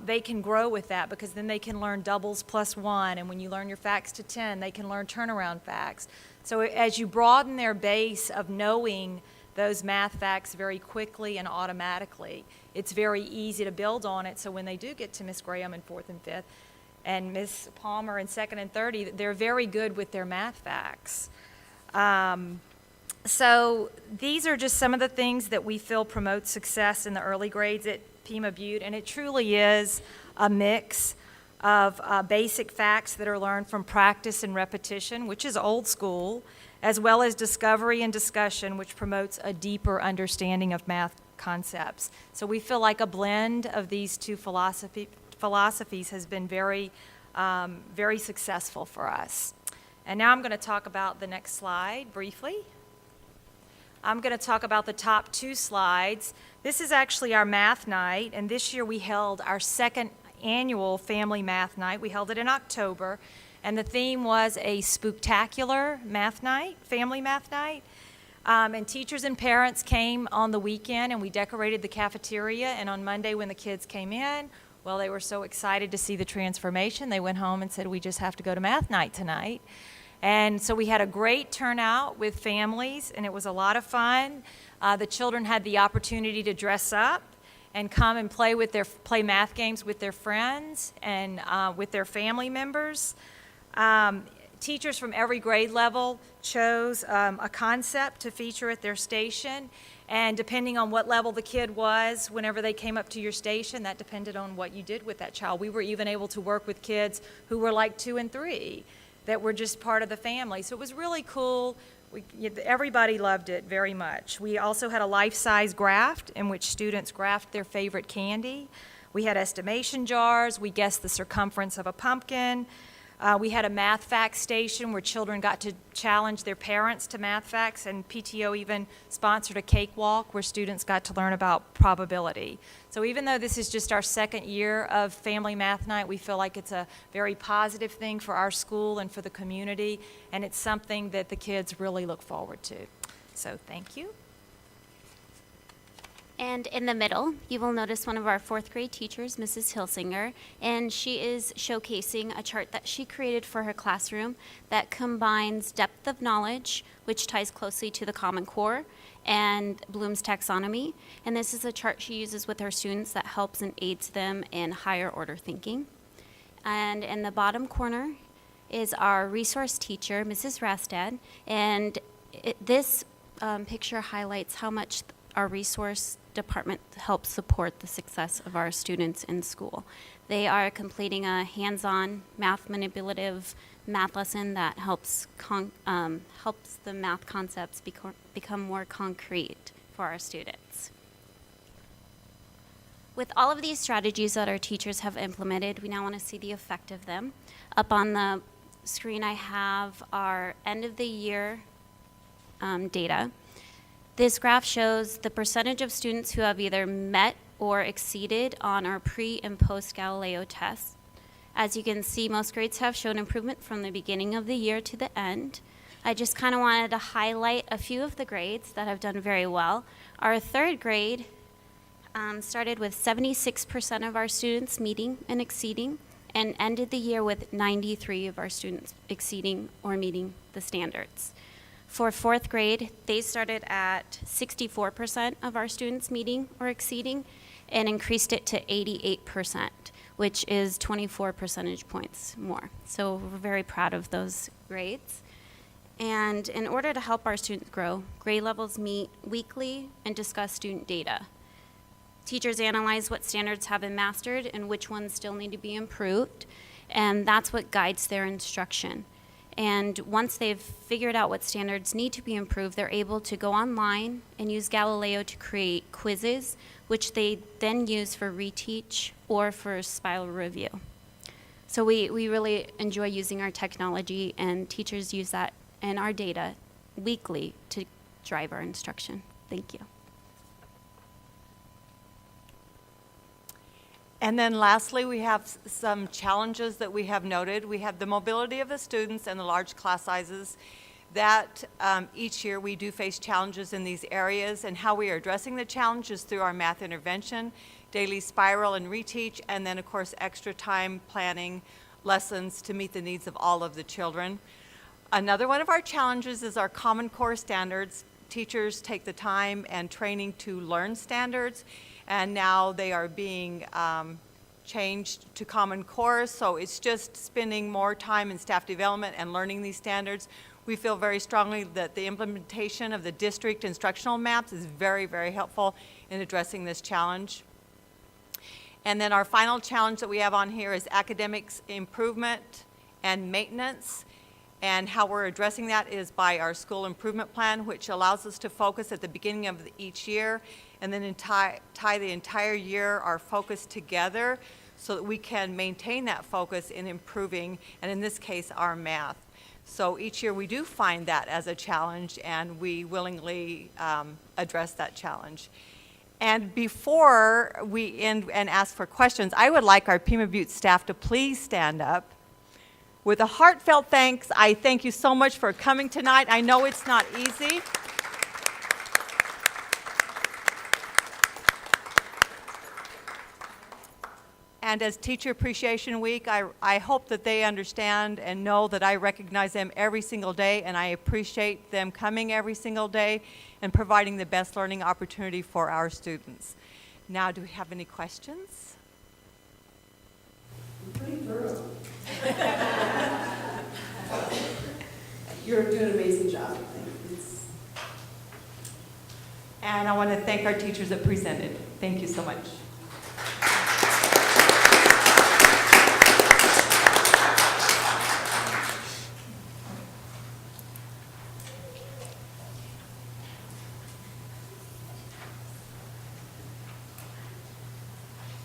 they can grow with that because then they can learn doubles plus 1, and when you learn your facts to 10, they can learn turnaround facts. So as you broaden their base of knowing those math facts very quickly and automatically, it's very easy to build on it. So when they do get to Miss Graham in 4th and 5th and Miss Palmer in 2nd and 3rd, they're very good with their math facts. So these are just some of the things that we feel promote success in the early grades at Pima Butte, and it truly is a mix. of basic facts that are learned from practice and repetition, which is old school, as well as discovery and discussion, which promotes a deeper understanding of math concepts. So we feel like a blend of these two philosophies has been very, very successful for us. And now I'm going to talk about the next slide briefly. I'm going to talk about the top 2 slides. This is actually our math night, and this year we held our second annual family math night. We held it in October, and the theme was a spooktacular math night, family math night. And teachers and parents came on the weekend, and we decorated the cafeteria, and on Monday when the kids came in, well, they were so excited to see the transformation, they went home and said, we just have to go to math night tonight. And so we had a great turnout with families, and it was a lot of fun. The children had the opportunity to dress up and come and play math games with their friends and with their family members. Teachers from every grade level chose a concept to feature at their station, and depending on what level the kid was, whenever they came up to your station, that depended on what you did with that child. We were even able to work with kids who were like 2 and 3 that were just part of the family. So it was really cool. Everybody loved it very much. We also had a life-size graph in which students graphed their favorite candy. We had estimation jars. We guessed the circumference of a pumpkin. We had a math facts station where children got to challenge their parents to math facts, and PTO even sponsored a cakewalk where students got to learn about probability. So even though this is just our second year of Family Math Night, we feel like it's a very positive thing for our school and for the community, and it's something that the kids really look forward to. So thank you. And in the middle, you will notice one of our 4th grade teachers, Mrs. Hilsinger, and she is showcasing a chart that she created for her classroom that combines depth of knowledge, which ties closely to the Common Core, and Bloom's taxonomy. And this is a chart she uses with her students that helps and aids them in higher order thinking. And in the bottom corner is our resource teacher, Mrs. Rastad, and this picture highlights how much our resource department helps support the success of our students in school. They are completing a hands-on math manipulative math lesson that helps the math concepts become more concrete for our students. With all of these strategies that our teachers have implemented, we now want to see the effect of them. Up on the screen I have our end of the year data. This graph shows the percentage of students who have either met or exceeded on our pre- and post-Galileo tests. As you can see, most grades have shown improvement from the beginning of the year to the end. I just kind of wanted to highlight a few of the grades that have done very well. Our 3rd grade started with 76% of our students meeting and exceeding, and ended the year with 93 of our students exceeding or meeting the standards. For 4th grade, they started at 64% of our students meeting or exceeding and increased it to 88%, which is 24 percentage points more. So we're very proud of those grades. And in order to help our students grow, grade levels meet weekly and discuss student data. Teachers analyze what standards have been mastered and which ones still need to be improved, and that's what guides their instruction. And once they've figured out what standards need to be improved, they're able to go online and use Galileo to create quizzes, which they then use for reteach or for spiral review. So we really enjoy using our technology, and teachers use that and our data weekly to drive our instruction. Thank you. And then lastly, we have some challenges that we have noted. We have the mobility of the students and the large class sizes. That each year we do face challenges in these areas, and how we are addressing the challenges through our math intervention, daily spiral and reteach, and then of course extra time planning lessons to meet the needs of all of the children. Another one of our challenges is our Common Core standards. Teachers take the time and training to learn standards, and now they are being changed to Common Core, so it's just spending more time in staff development and learning these standards. We feel very strongly that the implementation of the district instructional maps is very, very helpful in addressing this challenge. And then our final challenge that we have on here is academics improvement and maintenance. And how we're addressing that is by our school improvement plan, which allows us to focus at the beginning of each year and then tie the entire year, our focus together, so that we can maintain that focus in improving, and in this case, our math. So each year we do find that as a challenge, and we willingly address that challenge. And before we end and ask for questions, I would like our Pima Butte staff to please stand up. With a heartfelt thanks, I thank you so much for coming tonight. I know it's not easy. And as Teacher Appreciation Week, I hope that they understand and know that I recognize them every single day, and I appreciate them coming every single day and providing the best learning opportunity for our students. Now, do we have any questions? Pretty thorough. You're doing an amazing job. I think. And I want to thank our teachers that presented. Thank you so much.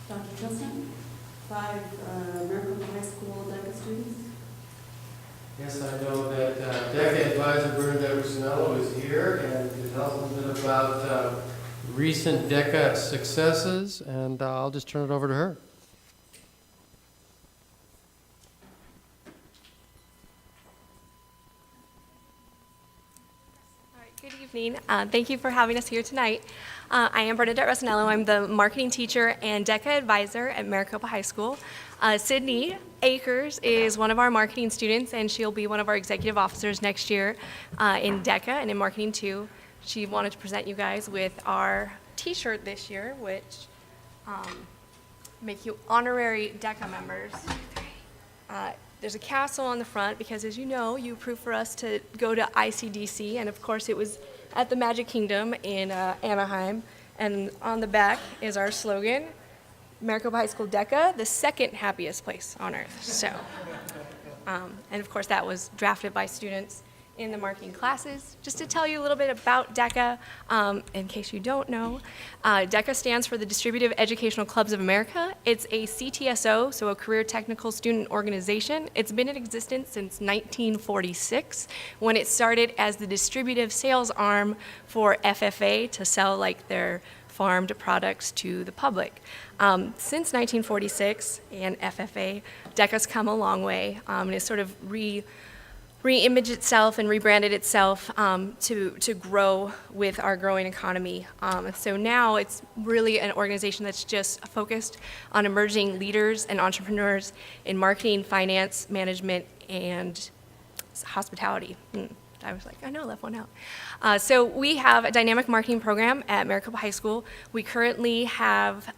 Dr. Chestnut, 5 Maricopa High School DECA students. Yes, I know that DECA Advisor Bernadette Russinello is here and to tell us a little bit about recent DECA successes, and I'll just turn it over to her. Good evening. Thank you for having us here tonight. I am Bernadette Russinello. I'm the marketing teacher and DECA advisor at Maricopa High School. Sydney Akers is one of our marketing students, and she'll be one of our executive officers next year in DECA and in marketing too. She wanted to present you guys with our t-shirt this year, which make you honorary DECA members. There's a castle on the front because, as you know, you approved for us to go to ICDC, and of course it was at the Magic Kingdom in Anaheim. And on the back is our slogan, Maricopa High School DECA, the second happiest place on earth. So, and of course that was drafted by students in the marketing classes. Just to tell you a little bit about DECA, in case you don't know, DECA stands for the Distributive Educational Clubs of America. It's a CTSO, so a career technical student organization. It's been in existence since 1946, when it started as the distributive sales arm for FFA to sell like their farmed products to the public. Since 1946 and FFA, DECA's come a long way and has sort of re-imaged itself and rebranded itself to grow with our growing economy. So now it's really an organization that's just focused on emerging leaders and entrepreneurs in marketing, finance, management, and hospitality. I was like, I know, I left one out. So we have a dynamic marketing program at Maricopa High School. We currently have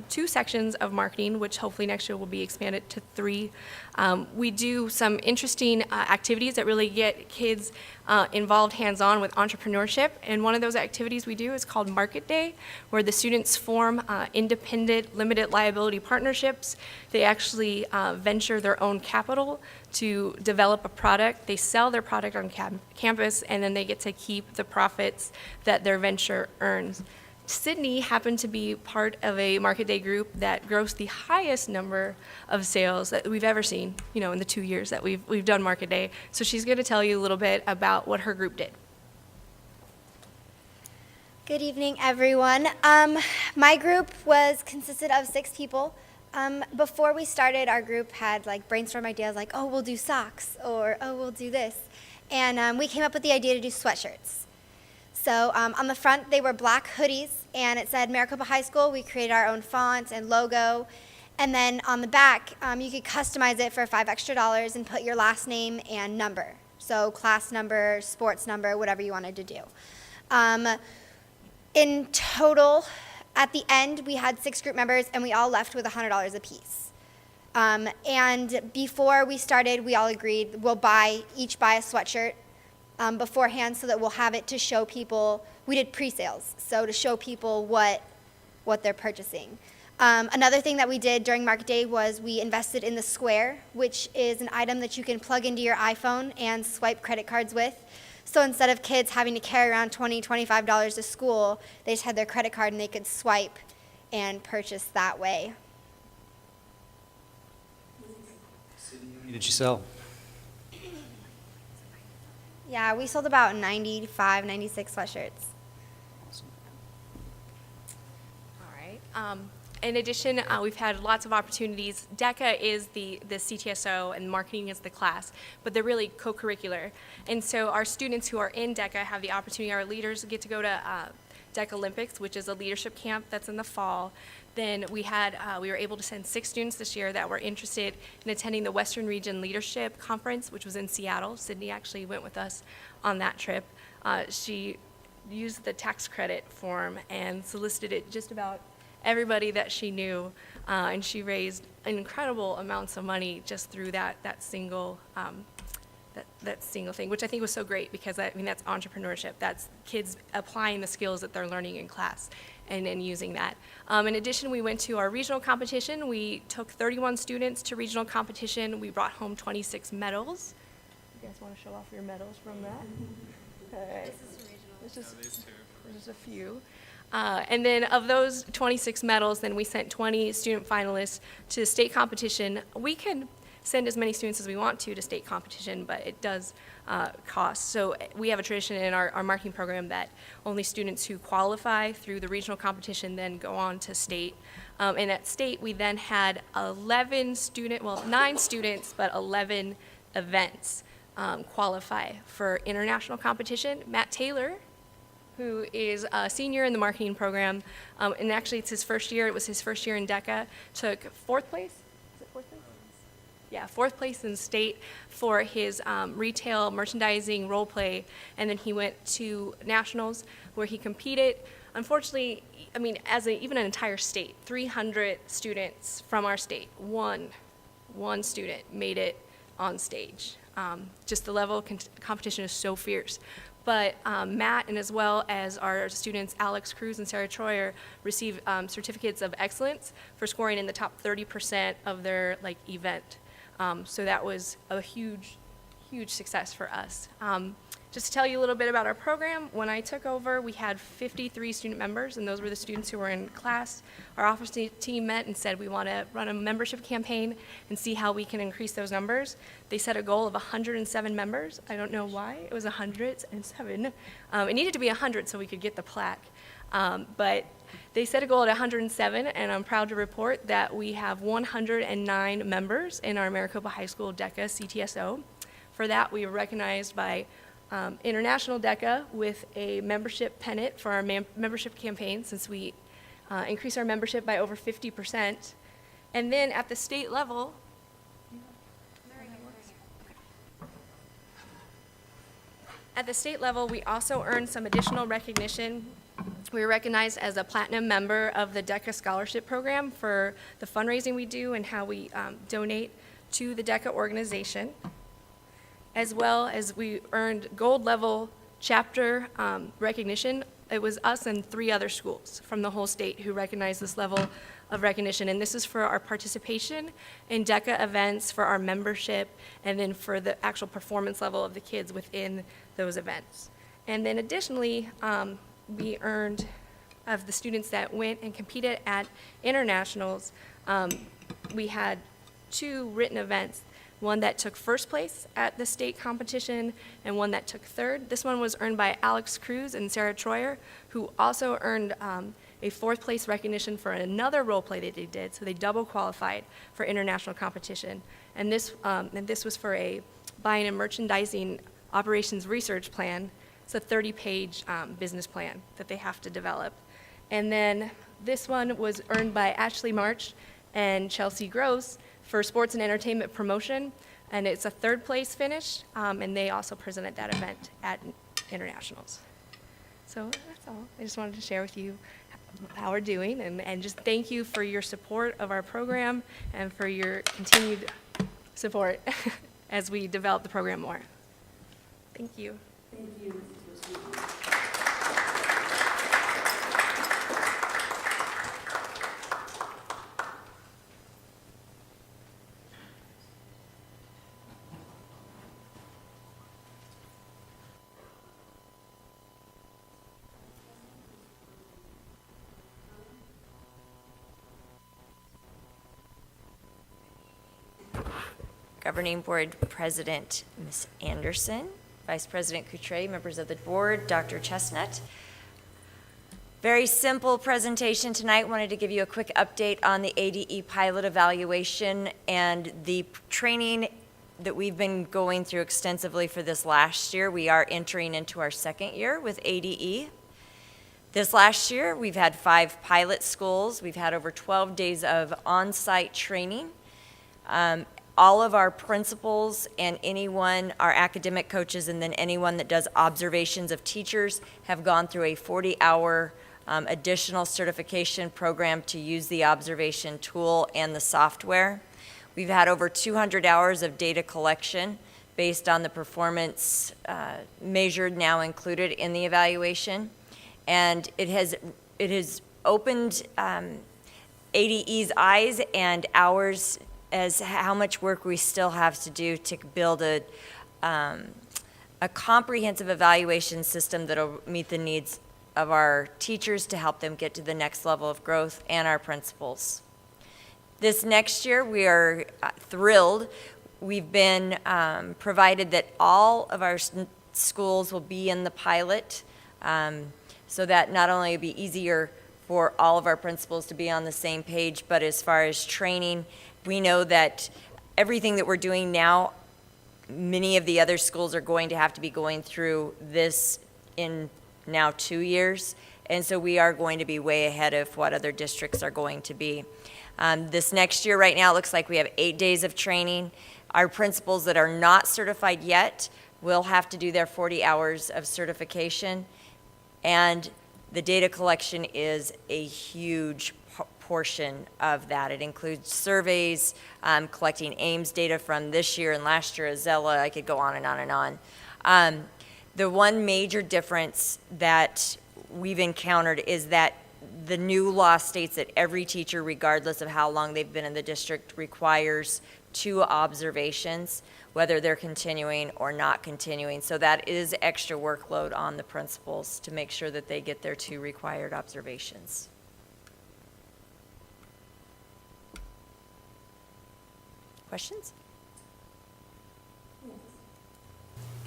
2 sections of marketing, which hopefully next year will be expanded to 3. We do some interesting activities that really get kids involved hands-on with entrepreneurship. And one of those activities we do is called Market Day, where the students form independent, limited liability partnerships. They actually venture their own capital to develop a product. They sell their product on campus, and then they get to keep the profits that their venture earns. Sydney happened to be part of a Market Day group that grossed the highest number of sales that we've ever seen, in the 2 years that we've done Market Day. So she's going to tell you a little bit about what her group did. Good evening, everyone. My group consisted of 6 people. Before we started, our group had brainstorm ideas like, oh, we'll do socks, or oh, we'll do this. And we came up with the idea to do sweatshirts. So on the front, they were black hoodies, and it said Maricopa High School. We created our own font and logo. And then on the back, you could customize it for $5 extra and put your last name and number. So class number, sports number, whatever you wanted to do. In total, at the end, we had 6 group members, and we all left with $100 apiece. And before we started, we all agreed we'll each buy a sweatshirt beforehand so that we'll have it to show people. We did pre-sales, so to show people what they're purchasing. Another thing that we did during Market Day was we invested in the Square, which is an item that you can plug into your iPhone and swipe credit cards with. So instead of kids having to carry around $20, $25 to school, they just had their credit card and they could swipe and purchase that way. How many did you sell? Yeah, we sold about 95, 96 sweatshirts. All right. In addition, we've had lots of opportunities. DECA is the CTSO and marketing is the class, but they're really co-curricular. And so our students who are in DECA have the opportunity, our leaders get to go to DECA Olympics, which is a leadership camp that's in the fall. Then we were able to send 6 students this year that were interested in attending the Western Region Leadership Conference, which was in Seattle. Sydney actually went with us on that trip. She used the tax credit form and solicited just about everybody that she knew, and she raised incredible amounts of money just through that single thing, which I think was so great because that's entrepreneurship. That's kids applying the skills that they're learning in class and using that. In addition, we went to our regional competition. We took 31 students to regional competition. We brought home 26 medals. You guys want to show off your medals from that? All right. This is regional. There's just a few. And then of those 26 medals, then we sent 20 student finalists to state competition. We can send as many students as we want to state competition, but it does cost. So we have a tradition in our marketing program that only students who qualify through the regional competition then go on to state. And at state, we then had 9 students, but 11 events qualify for international competition. Matt Taylor, who is a senior in the marketing program, and actually it's his first year, it was his first year in DECA, took 4th place. Is it 4th place? Yeah, 4th place in state for his retail merchandising role play, and then he went to nationals where he competed. Unfortunately, even an entire state, 300 students from our state, one student made it on stage. Just the level of competition is so fierce. But Matt, and as well as our students Alex Cruz and Sarah Troyer, received certificates of excellence for scoring in the top 30% of their event. So that was a huge success for us. Just to tell you a little bit about our program, when I took over, we had 53 student members, and those were the students who were in class. Our office team met and said we want to run a membership campaign and see how we can increase those numbers. They set a goal of 107 members. I don't know why it was 107. It needed to be 100 so we could get the plaque. But they set a goal at 107, and I'm proud to report that we have 109 members in our Maricopa High School DECA CTSO. For that, we were recognized by International DECA with a membership pennant for our membership campaign, since we increased our membership by over 50%. And then at the state level, we also earned some additional recognition. We were recognized as a platinum member of the DECA Scholarship Program for the fundraising we do and how we donate to the DECA organization, as well as we earned gold level chapter recognition. It was us and 3 other schools from the whole state who recognized this level of recognition, and this is for our participation in DECA events, for our membership, and then for the actual performance level of the kids within those events. And then additionally, we earned, of the students that went and competed at internationals, we had 2 written events, one that took 1st place at the state competition and one that took 3rd. This one was earned by Alex Cruz and Sarah Troyer, who also earned a 4th place recognition for another role play that they did, so they double qualified for international competition. And this was for a buying and merchandising operations research plan. It's a 30-page business plan that they have to develop. And then this one was earned by Ashley March and Chelsea Gross for sports and entertainment promotion, and it's a 3rd place finish, and they also presented that event at internationals. So that's all. I just wanted to share with you how we're doing, and just thank you for your support of our program and for your continued support as we develop the program more. Thank you. Thank you. Governing Board President, Ms. Anderson, Vice President Coutre, members of the board, Dr. Chestnut. Very simple presentation tonight. Wanted to give you a quick update on the ADE pilot evaluation and the training that we've been going through extensively for this last year. We are entering into our second year with ADE. This last year, we've had 5 pilot schools. We've had over 12 days of on-site training. All of our principals and anyone, our academic coaches, and then anyone that does observations of teachers have gone through a 40-hour additional certification program to use the observation tool and the software. We've had over 200 hours of data collection based on the performance measured now included in the evaluation. And it has opened ADE's eyes and ours as how much work we still have to do to build a comprehensive evaluation system that will meet the needs of our teachers to help them get to the next level of growth, and our principals. This next year, we are thrilled. We've been provided that all of our schools will be in the pilot, so that not only will be easier for all of our principals to be on the same page, but as far as training, we know that everything that we're doing now, many of the other schools are going to have to be going through this in now 2 years, and so we are going to be way ahead of what other districts are going to be. This next year, right now, it looks like we have 8 days of training. Our principals that are not certified yet will have to do their 40 hours of certification, and the data collection is a huge portion of that. It includes surveys, collecting Ames data from this year and last year, Azella, I could go on and on and on. The one major difference that we've encountered is that the new law states that every teacher, regardless of how long they've been in the district, requires 2 observations, whether they're continuing or not continuing. So that is extra workload on the principals to make sure that they get their 2 required observations. Questions?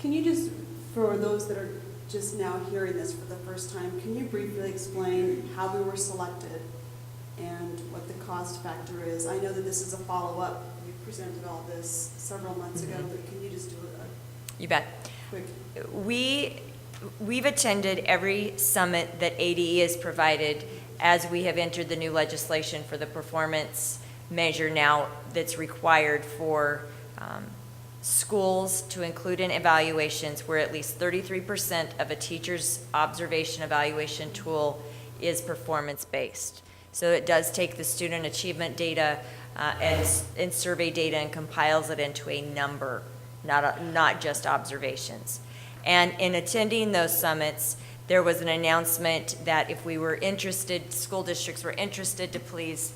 Can you just, for those that are just now hearing this for the first time, can you briefly explain how we were selected and what the cost factor is? I know that this is a follow-up. You presented all this several months ago, but can you just do a You bet. quick? We've attended every summit that ADE has provided as we have entered the new legislation for the performance measure now that's required for schools to include in evaluations where at least 33% of a teacher's observation evaluation tool is performance-based. So it does take the student achievement data and survey data and compiles it into a number, not just observations. And in attending those summits, there was an announcement that if we were interested, school districts were interested to please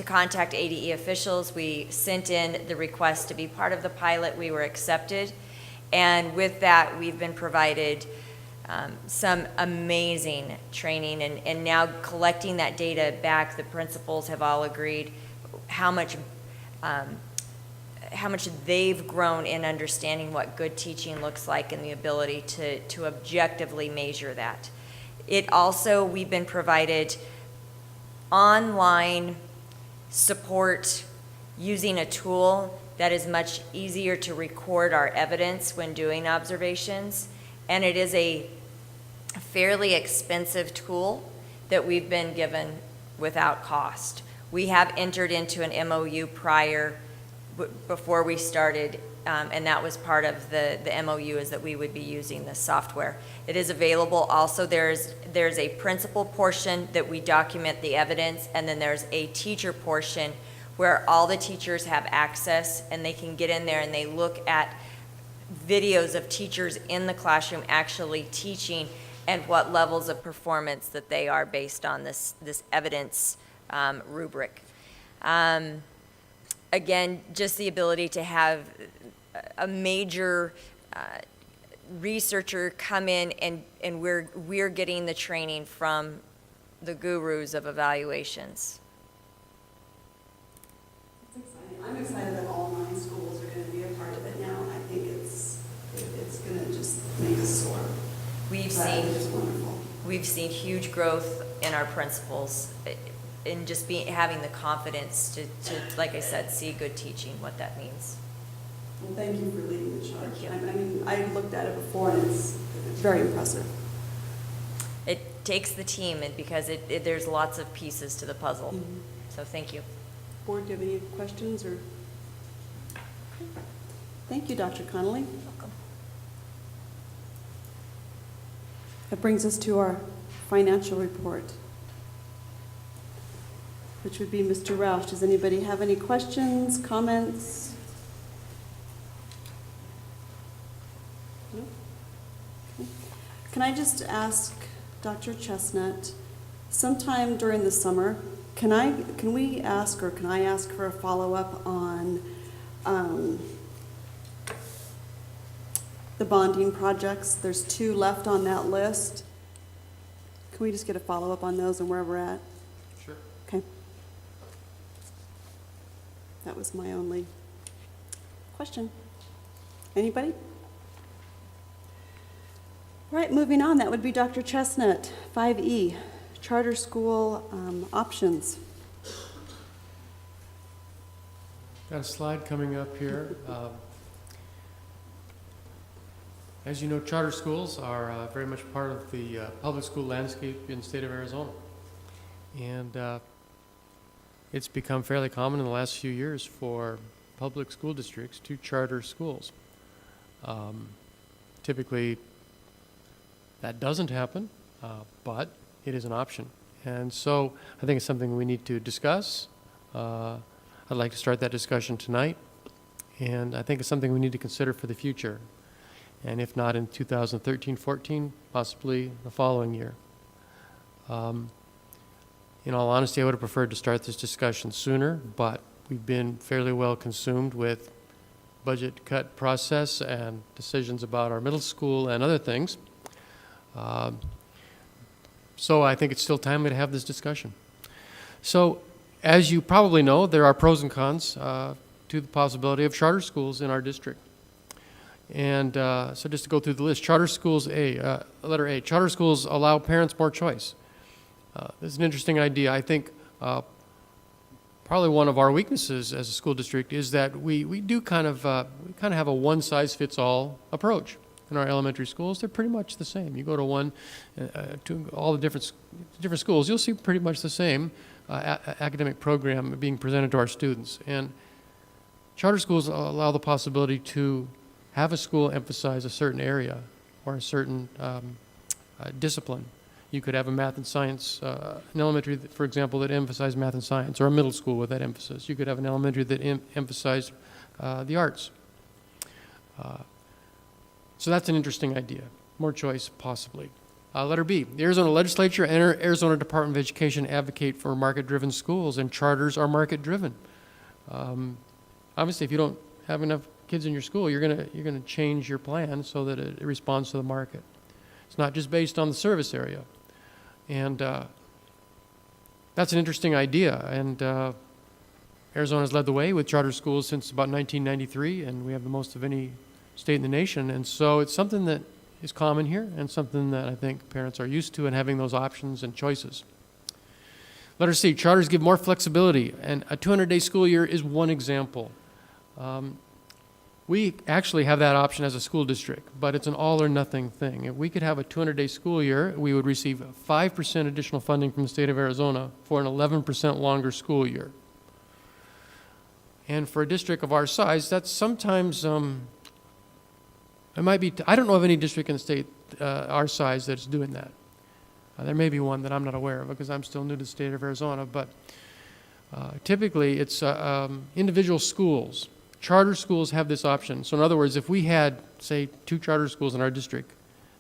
contact ADE officials. We sent in the request to be part of the pilot. We were accepted. And with that, we've been provided some amazing training. And now collecting that data back, the principals have all agreed how much they've grown in understanding what good teaching looks like and the ability to objectively measure that. It also, we've been provided online support using a tool that is much easier to record our evidence when doing observations, and it is a fairly expensive tool that we've been given without cost. We have entered into an MOU before we started, and that was part of the MOU, is that we would be using this software. It is available also. There's a principal portion that we document the evidence, and then there's a teacher portion where all the teachers have access, and they can get in there and they look at videos of teachers in the classroom actually teaching and what levels of performance that they are based on this evidence rubric. Again, just the ability to have a major researcher come in and we're getting the training from the gurus of evaluations. I'm excited that all 9 schools are gonna be a part of it now. I think it's gonna just make us soar. We've But seen, it's wonderful. we've seen huge growth in our principals, in just having the confidence to, like I said, see good teaching, what that means. Well, thank you for leading the charge. I mean, I looked at it before and it's very impressive. It takes the team, and because there's lots of pieces to the puzzle. Mhm. So thank you. Board, do you have any questions or? Thank you, Dr. Connolly. Welcome. That brings us to our financial report, which would be Mr. Roush. Does anybody have any questions, comments? No? Okay. Can I just ask Dr. Chestnut, sometime during the summer, can we ask, or can I ask for a follow-up on the bonding projects? There's 2 left on that list. Can we just get a follow-up on those and where we're at? Sure. Okay. That was my only question. Anybody? All right, moving on, that would be Dr. Chestnut, 5E, charter school options. Got a slide coming up here. As you know, charter schools are very much part of the public school landscape in the state of Arizona. And it's become fairly common in the last few years for public school districts to charter schools. Typically, that doesn't happen, but it is an option. And so I think it's something we need to discuss. I'd like to start that discussion tonight. And I think it's something we need to consider for the future. And if not in 2013-14, possibly the following year. In all honesty, I would have preferred to start this discussion sooner, but we've been fairly well consumed with budget cut process and decisions about our middle school and other things. So I think it's still timely to have this discussion. So, as you probably know, there are pros and cons to the possibility of charter schools in our district. And so just to go through the list, charter schools, letter A, charter schools allow parents more choice. This is an interesting idea. I think probably one of our weaknesses as a school district is that we do kind of have a one-size-fits-all approach. In our elementary schools, they're pretty much the same. You go to to all the different schools, you'll see pretty much the same academic program being presented to our students. And charter schools allow the possibility to have a school emphasize a certain area or a certain discipline. You could have a math and science, an elementary, for example, that emphasized math and science, or a middle school with that emphasis. You could have an elementary that emphasized the arts. So that's an interesting idea. More choice, possibly. Letter B, the Arizona Legislature and Arizona Department of Education advocate for market-driven schools, and charters are market-driven. Obviously, if you don't have enough kids in your school, you're gonna change your plan so that it responds to the market. It's not just based on the service area. And that's an interesting idea. And Arizona's led the way with charter schools since about 1993, and we have the most of any state in the nation. And so it's something that is common here and something that I think parents are used to, and having those options and choices. Letter C, charters give more flexibility, and a 200-day school year is one example. We actually have that option as a school district, but it's an all or nothing thing. If we could have a 200-day school year, we would receive 5% additional funding from the state of Arizona for an 11% longer school year. And for a district of our size, that's sometimes, it might be, I don't know of any district in the state our size that's doing that. There may be one that I'm not aware of because I'm still new to the state of Arizona, but typically it's individual schools. Charter schools have this option. So in other words, if we had, say, 2 charter schools in our district,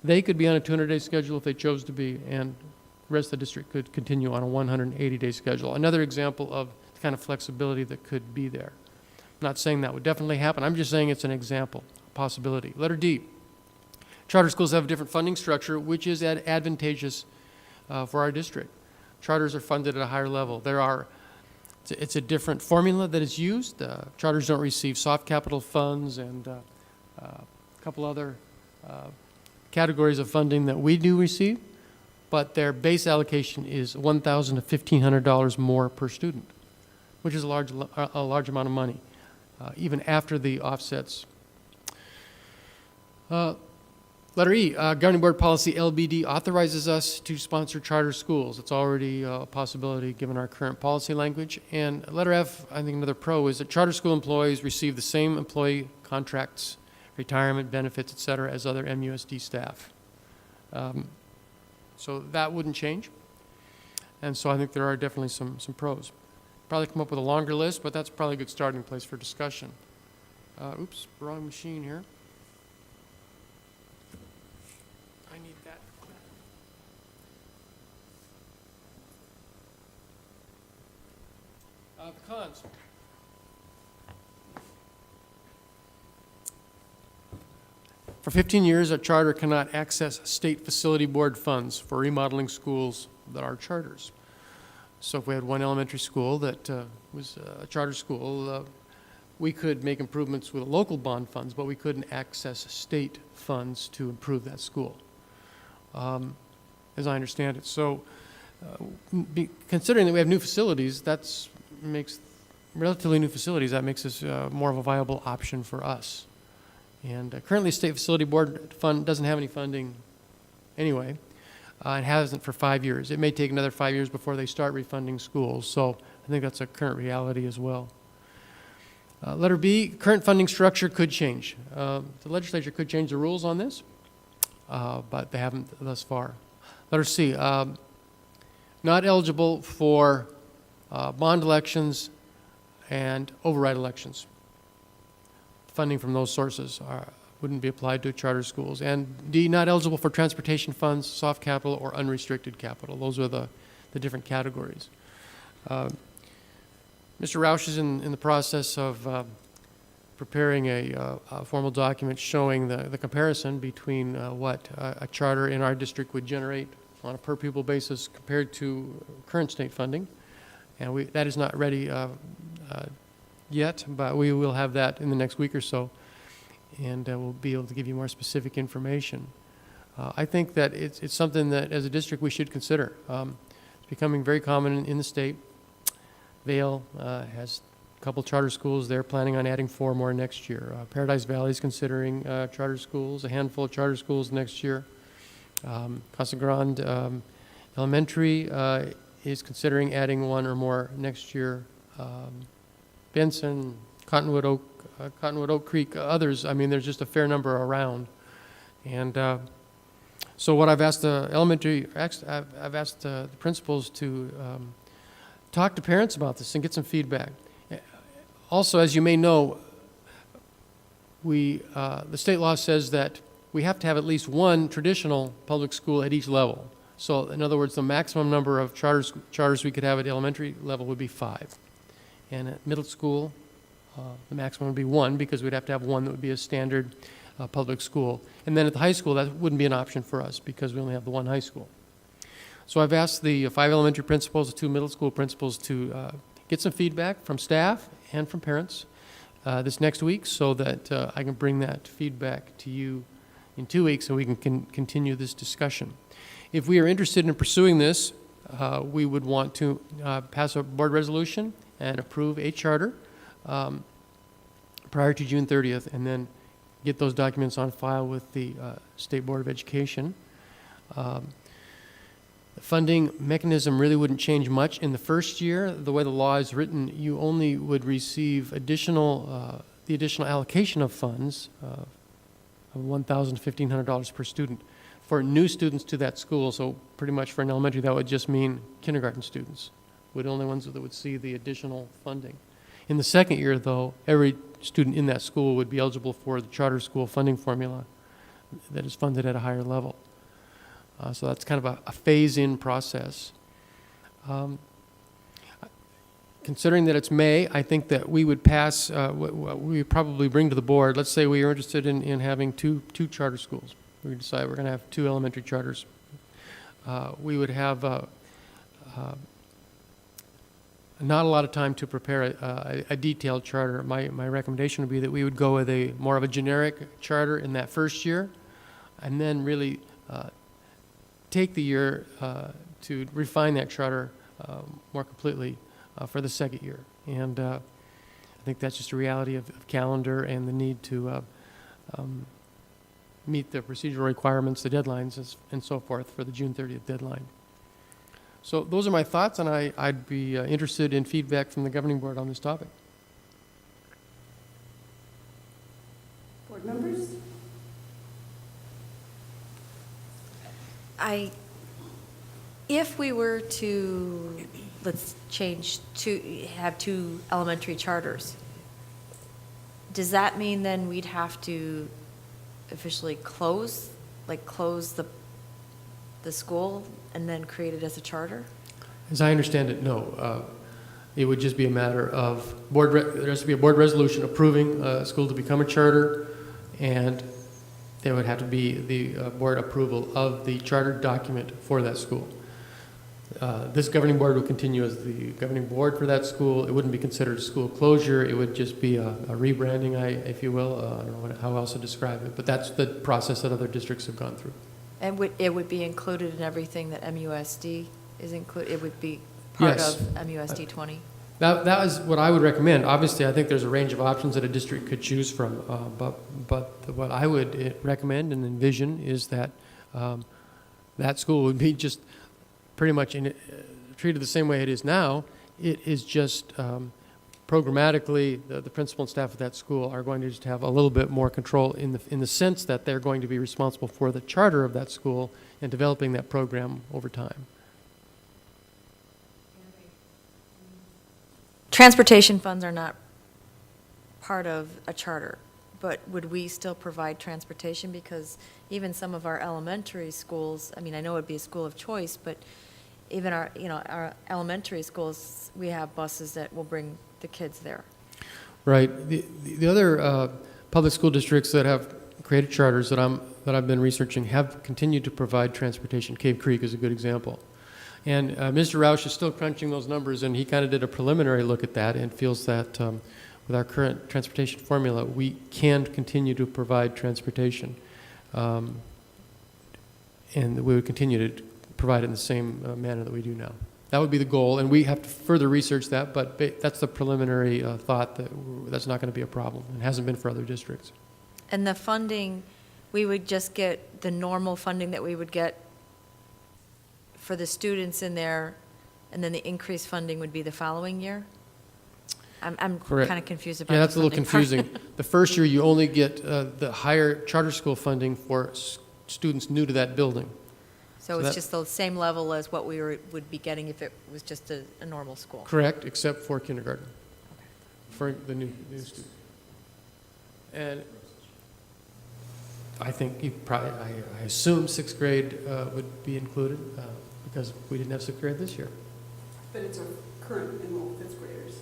they could be on a 200-day schedule if they chose to be, and the rest of the district could continue on a 180-day schedule. Another example of the kind of flexibility that could be there. I'm not saying that would definitely happen. I'm just saying it's an example, a possibility. Letter D. Charter schools have a different funding structure, which is advantageous for our district. Charters are funded at a higher level. There are It's a different formula that is used. Charters don't receive soft capital funds and a couple other categories of funding that we do receive, but their base allocation is $1,000 to $1,500 more per student, which is a large amount of money, even after the offsets. Letter E, Governing Board Policy LBD authorizes us to sponsor charter schools. It's already a possibility given our current policy language. And letter F, I think another pro, is that charter school employees receive the same employee contracts, retirement benefits, et cetera, as other MUSD staff. So that wouldn't change. And so I think there are definitely some pros. Probably come up with a longer list, but that's probably a good starting place for discussion. Oops, wrong machine here. I need that. The cons. For 15 years, a charter cannot access state facility board funds for remodeling schools that are charters. So if we had one elementary school that was a charter school, we could make improvements with local bond funds, but we couldn't access state funds to improve that school, as I understand it. So considering that we have new facilities, that makes relatively new facilities, that makes this more of a viable option for us. And currently, State Facility Board Fund doesn't have any funding anyway. It hasn't for 5 years. It may take another 5 years before they start refunding schools. So I think that's a current reality as well. Letter B, current funding structure could change. The legislature could change the rules on this, but they haven't thus far. Letter C, not eligible for bond elections and override elections. Funding from those sources wouldn't be applied to charter schools. And D, not eligible for transportation funds, soft capital, or unrestricted capital. Those are the different categories. Mr. Roush is in the process of preparing a formal document showing the comparison between what a charter in our district would generate on a per pupil basis compared to current state funding. And that is not ready yet, but we will have that in the next week or so, and we'll be able to give you more specific information. I think that it's something that as a district we should consider. It's becoming very common in the state. Vail has a couple charter schools. They're planning on adding 4 more next year. Paradise Valley is considering charter schools, a handful of charter schools next year. Casa Grande Elementary is considering adding 1 or more next year. Benson, Cottonwood Oak Creek, others. I mean, there's just a fair number around. And so what I've asked the I've asked the principals to talk to parents about this and get some feedback. Also, as you may know, the state law says that we have to have at least 1 traditional public school at each level. So in other words, the maximum number of charters we could have at the elementary level would be 5. And at middle school, the maximum would be 1 because we'd have to have 1 that would be a standard public school. And then at the high school, that wouldn't be an option for us because we only have the 1 high school. So I've asked the 5 elementary principals, the 2 middle school principals to get some feedback from staff and from parents this next week so that I can bring that feedback to you in 2 weeks and we can continue this discussion. If we are interested in pursuing this, we would want to pass a board resolution and approve a charter prior to June 30th, and then get those documents on file with the State Board of Education. The funding mechanism really wouldn't change much in the first year. The way the law is written, you only would receive the additional allocation of funds of $1,000 to $1,500 per student for new students to that school. So pretty much for an elementary, that would just mean kindergarten students. We're the only ones that would see the additional funding. In the second year, though, every student in that school would be eligible for the charter school funding formula that is funded at a higher level. So that's kind of a phase-in process. Considering that it's May, I think that we would pass, what we would probably bring to the board, let's say we are interested in having two charter schools. We decide we're going to have 2 elementary charters. We would have not a lot of time to prepare a detailed charter. My recommendation would be that we would go with a more of a generic charter in that first year, and then really take the year to refine that charter more completely for the second year. And I think that's just a reality of calendar and the need to meet the procedural requirements, the deadlines, and so forth for the June 30th deadline. So those are my thoughts, and I'd be interested in feedback from the governing board on this topic. Board members? If we were to, let's change to have 2 elementary charters, does that mean then we'd have to officially close the school and then create it as a charter? As I understand it, no. It would just be a matter of there has to be a board resolution approving a school to become a charter, and there would have to be the board approval of the charter document for that school. This governing board would continue as the governing board for that school. It wouldn't be considered a school closure. It would just be a rebranding, if you will. I don't know how else to describe it, but that's the process that other districts have gone through. And it would be included in everything that MUSD is included, it would be part Yes. of MUSD 20? That is what I would recommend. Obviously, I think there's a range of options that a district could choose from, but what I would recommend and envision is that that school would be just pretty much treated the same way it is now. It is just programmatically, the principal and staff of that school are going to just have a little bit more control in the sense that they're going to be responsible for the charter of that school and developing that program over time. Transportation funds are not part of a charter, but would we still provide transportation? Because even some of our elementary schools, I mean, I know it'd be a school of choice, but even our elementary schools, we have buses that will bring the kids there. Right. The other public school districts that have created charters that I've been researching have continued to provide transportation. Cave Creek is a good example. And Mr. Roush is still crunching those numbers, and he kind of did a preliminary look at that and feels that with our current transportation formula, we can continue to provide transportation. And we would continue to provide it in the same manner that we do now. That would be the goal, and we have to further research that, but that's the preliminary thought that's not going to be a problem, and hasn't been for other districts. And the funding, we would just get the normal funding that we would get for the students in there, and then the increased funding would be the following year? I'm Correct. kind of confused about Yeah, the that's a little funding part. confusing. The first year, you only get the higher charter school funding for students new to that building. So it's just the same level as what we would be getting if it was just a normal school? Correct, except for kindergarten, for the new students. And I think you probably, I assume sixth grade would be included because we didn't have sixth grade this year. But it's our current enrolled fifth graders,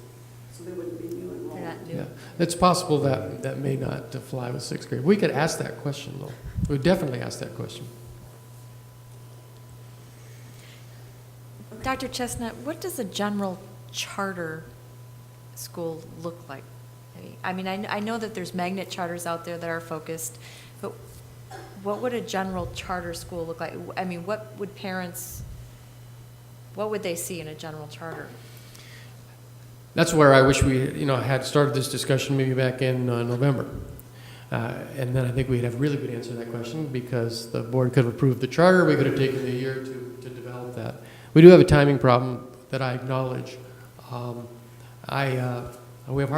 so they wouldn't be new enrolled. They're not new. Yeah, it's possible that may not fly with sixth grade. We could ask that question, though. We'd definitely ask that question. Dr. Chestnut, what does a general charter school look like? I mean, I know that there's magnet charters out there that are focused, but what would a general charter school look like? I mean, what would they see in a general charter? That's where I wish we, had started this discussion maybe back in November. And then I think we'd have a really good answer to that question because the board could have approved the charter. We could have taken a year to develop that. We do have a timing problem that I acknowledge. We have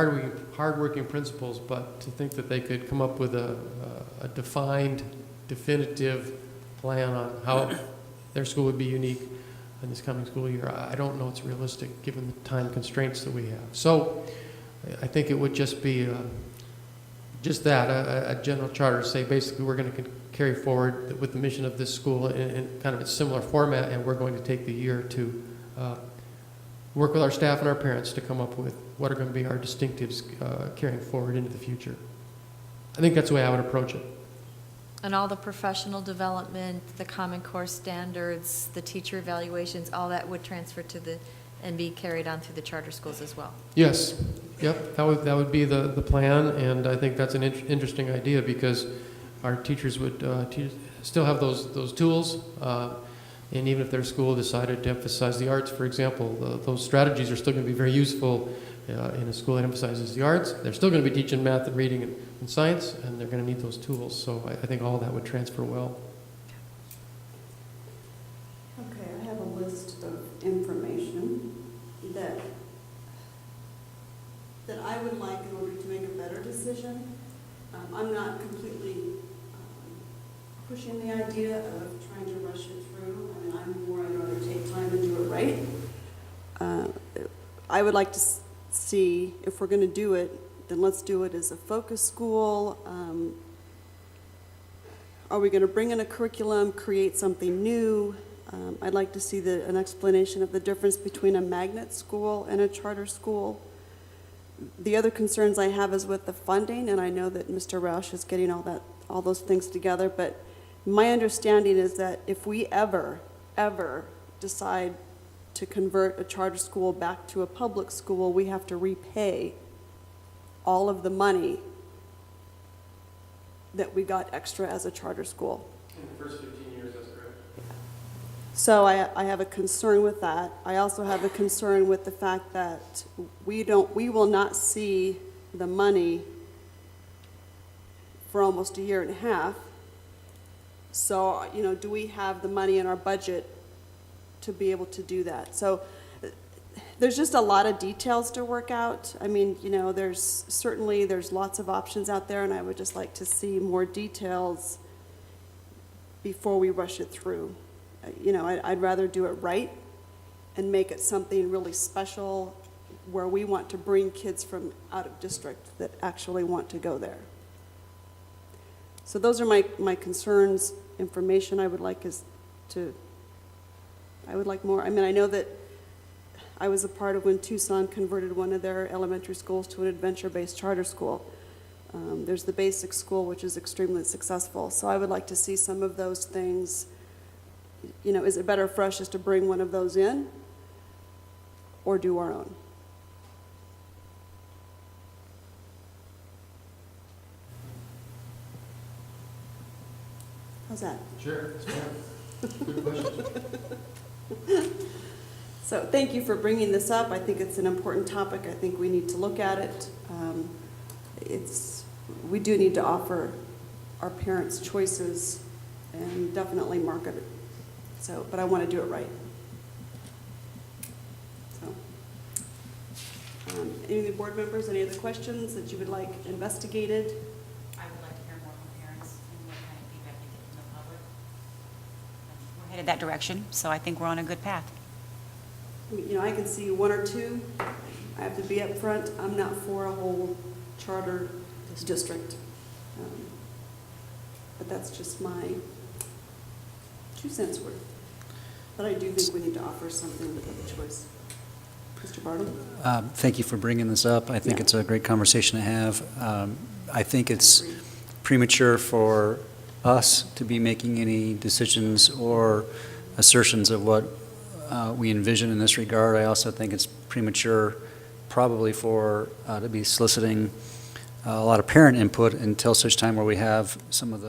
hardworking principals, but to think that they could come up with a defined, definitive plan on how their school would be unique in this coming school year, I don't know it's realistic given the time constraints that we have. So I think it would just be just that, a general charter, say basically we're going to carry forward with the mission of this school in kind of a similar format, and we're going to take the year to work with our staff and our parents to come up with what are going to be our distinctives carrying forward into the future. I think that's the way I would approach it. And all the professional development, the Common Core standards, the teacher evaluations, all that would transfer to the and be carried on through the charter schools as well. Yes, yep, that would be the plan, and I think that's an interesting idea because our teachers would still have those tools, and even if their school decided to emphasize the arts, for example, those strategies are still going to be very useful in a school that emphasizes the arts. They're still going to be teaching math and reading and science, and they're going to need those tools. So I think all of that would transfer well. Okay, I have a list of information that I would like in order to make a better decision. I'm not completely pushing the idea of trying to rush it through. I mean, I'd rather take time and do it right. I would like to see, if we're going to do it, then let's do it as a focus school. Are we going to bring in a curriculum, create something new? I'd like to see an explanation of the difference between a magnet school and a charter school. The other concerns I have is with the funding, and I know that Mr. Roush is getting all those things together, but my understanding is that if we ever decide to convert a charter school back to a public school, we have to repay all of the money that we got extra as a charter school. In the first 15 years, that's correct. So I have a concern with that. I also have a concern with the fact that we will not see the money for almost a year and a half. So, do we have the money in our budget to be able to do that? So there's just a lot of details to work out. I mean, there's lots of options out there, and I would just like to see more details before we rush it through. I'd rather do it right and make it something really special where we want to bring kids from out of district that actually want to go there. So those are my concerns. Information I would like I would like more. I mean, I know that I was a part of when Tucson converted one of their elementary schools to an adventure-based charter school. There's the basic school, which is extremely successful. So I would like to see some of those things. Is it better for us just to bring one of those in or do our own? How's that? Sure, that's fine. Good question. So thank you for bringing this up. I think it's an important topic. I think we need to look at it. We do need to offer our parents choices and definitely market it. But I want to do it right. So, any of the board members, any other questions that you would like investigated? I would like to hear more from parents and what kind of feedback they get from the public. We're headed that direction, so I think we're on a good path. I can see one or two. I have to be up front. I'm not for a whole charter district. But that's just my 2 cents worth. But I do think we need to offer something with a choice. Mr. Bartle? Thank you for bringing this up. I think it's a great conversation to have. I think it's premature for us to be making any decisions or assertions of what we envision in this regard. I also think it's premature probably for to be soliciting a lot of parent input until such time where we have some of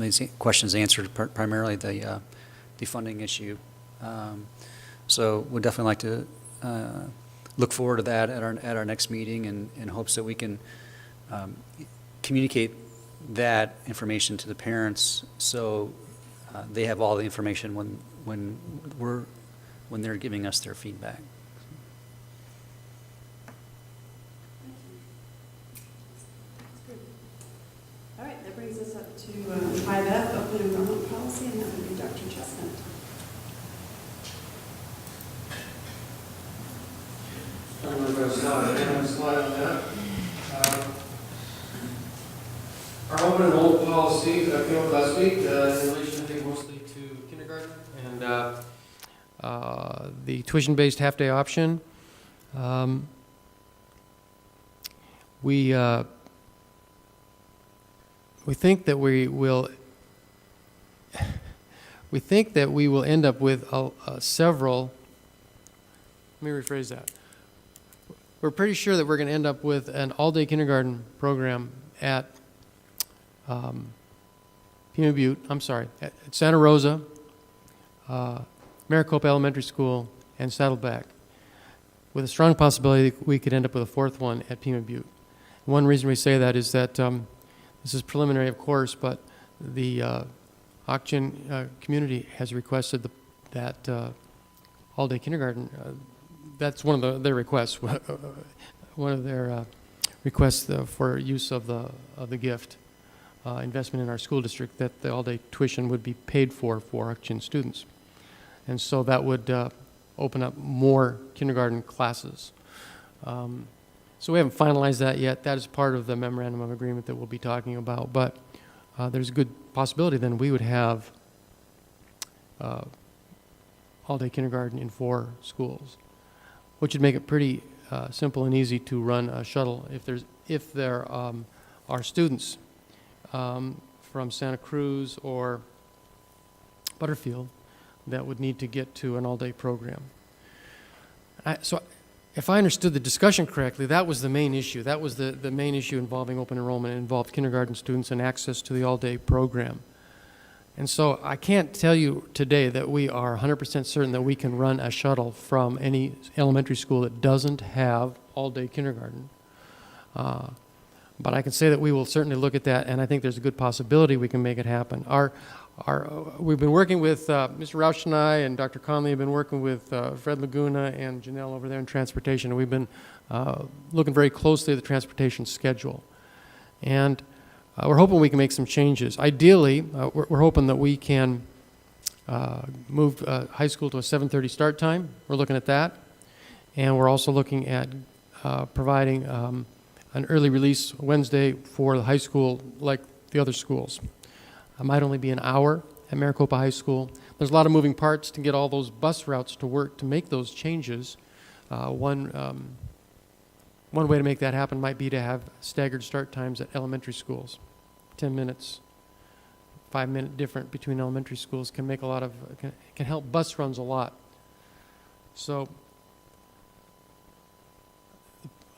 these questions answered, primarily the funding issue. So we'd definitely like to look forward to that at our next meeting in hopes that we can communicate that information to the parents so they have all the information when they're giving us their feedback. All right, that brings us up to 5F, open enrollment policy, and that would be Dr. Chestnut. I'm going to start a slide on that. Our open enrollment policy that came up last week in relation, I think, mostly to kindergarten and the tuition-based half-day option. We think that we will end up with several me rephrase that. We're pretty sure that we're going to end up with an all-day kindergarten program at Pima Butte, at Santa Rosa, Maricopa Elementary School, and Saddleback, with a strong possibility that we could end up with a fourth one at Pima Butte. One reason we say that is that this is preliminary, of course, but the Ak-Chin community has requested that all-day kindergarten. That's one of their requests. One of their requests for use of the gift investment in our school district, that the all-day tuition would be paid for Ak-Chin students, and so that would open up more kindergarten classes. So we haven't finalized that yet. That is part of the memorandum of agreement that we'll be talking about. But there's a good possibility then we would have all-day kindergarten in 4 schools, which would make it pretty simple and easy to run a shuttle if there are students from Santa Cruz or Butterfield that would need to get to an all-day program. So if I understood the discussion correctly, that was the main issue. That was the main issue involving open enrollment. It involved kindergarten students and access to the all-day program. And so I can't tell you today that we are 100% certain that we can run a shuttle from any elementary school that doesn't have all-day kindergarten. But I can say that we will certainly look at that, and I think there's a good possibility we can make it happen. We've been working with Mr. Rausch and I, and Dr. Conley have been working with Fred Laguna and Janelle over there in transportation, and we've been looking very closely at the transportation schedule. And we're hoping we can make some changes. Ideally, we're hoping that we can move high school to a 7:30 start time. We're looking at that. And we're also looking at providing an early release Wednesday for the high school like the other schools. It might only be an hour at Maricopa High School. There's a lot of moving parts to get all those bus routes to work to make those changes. One way to make that happen might be to have staggered start times at elementary schools. 10 minutes, 5-minute difference between elementary schools can make a lot of, can help bus runs a lot. So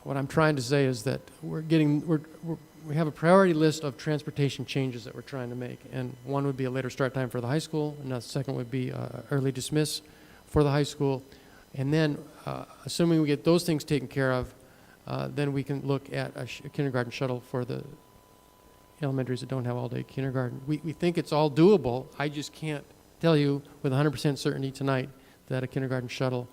what I'm trying to say is that we have a priority list of transportation changes that we're trying to make, and one would be a later start time for the high school, and the second would be early dismiss for the high school, and then assuming we get those things taken care of, then we can look at a kindergarten shuttle for the elementaries that don't have all-day kindergarten. We think it's all doable. I just can't tell you with 100% certainty tonight that a kindergarten shuttle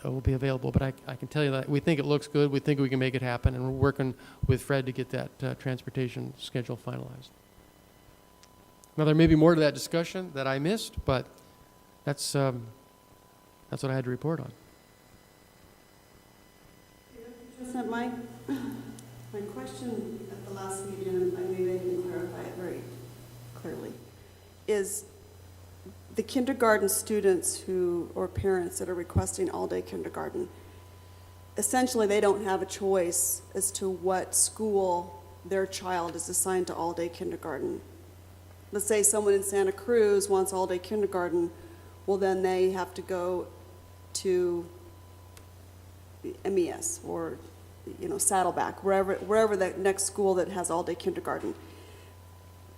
will be available, but I can tell you that we think it looks good, we think we can make it happen, and we're working with Fred to get that transportation schedule finalized. Now, there may be more to that discussion that I missed, but that's what I had to report on. My question at the last meeting, and maybe I didn't clarify it very clearly, is the kindergarten students or parents that are requesting all-day kindergarten, essentially they don't have a choice as to what school their child is assigned to all-day kindergarten. Let's say someone in Santa Cruz wants all-day kindergarten, well then they have to go to MES or Saddleback, wherever that next school that has all-day kindergarten.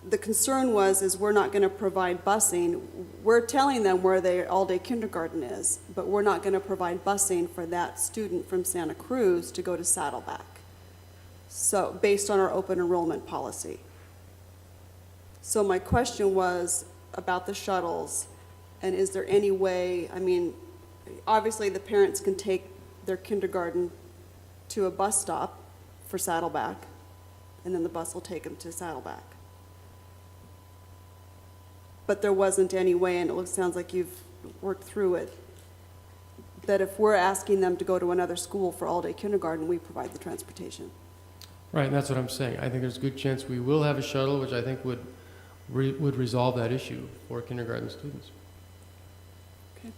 The concern is we're not going to provide busing. We're telling them where their all-day kindergarten is, but we're not going to provide busing for that student from Santa Cruz to go to Saddleback. So, based on our open enrollment policy. So my question was about the shuttles, and is there any way, obviously the parents can take their kindergarten to a bus stop for Saddleback, and then the bus will take them to Saddleback. But there wasn't any way, and it sounds like you've worked through it, that if we're asking them to go to another school for all-day kindergarten, we provide the transportation. Right, and that's what I'm saying. I think there's a good chance we will have a shuttle, which I think would resolve that issue for kindergarten students. Okay.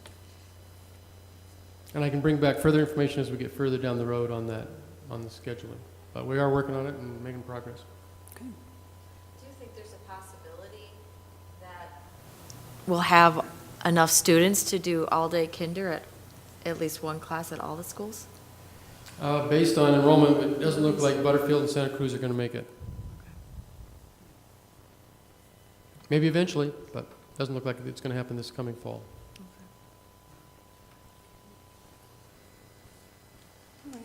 And I can bring back further information as we get further down the road on that, on the scheduling. But we are working on it and making progress. Okay. Do you think there's a possibility that we'll have enough students to do all-day kinder at least one class at all the schools? Based on enrollment, it doesn't look like Butterfield and Santa Cruz are going to make it. Maybe eventually, but doesn't look like it's going to happen this coming fall. All right,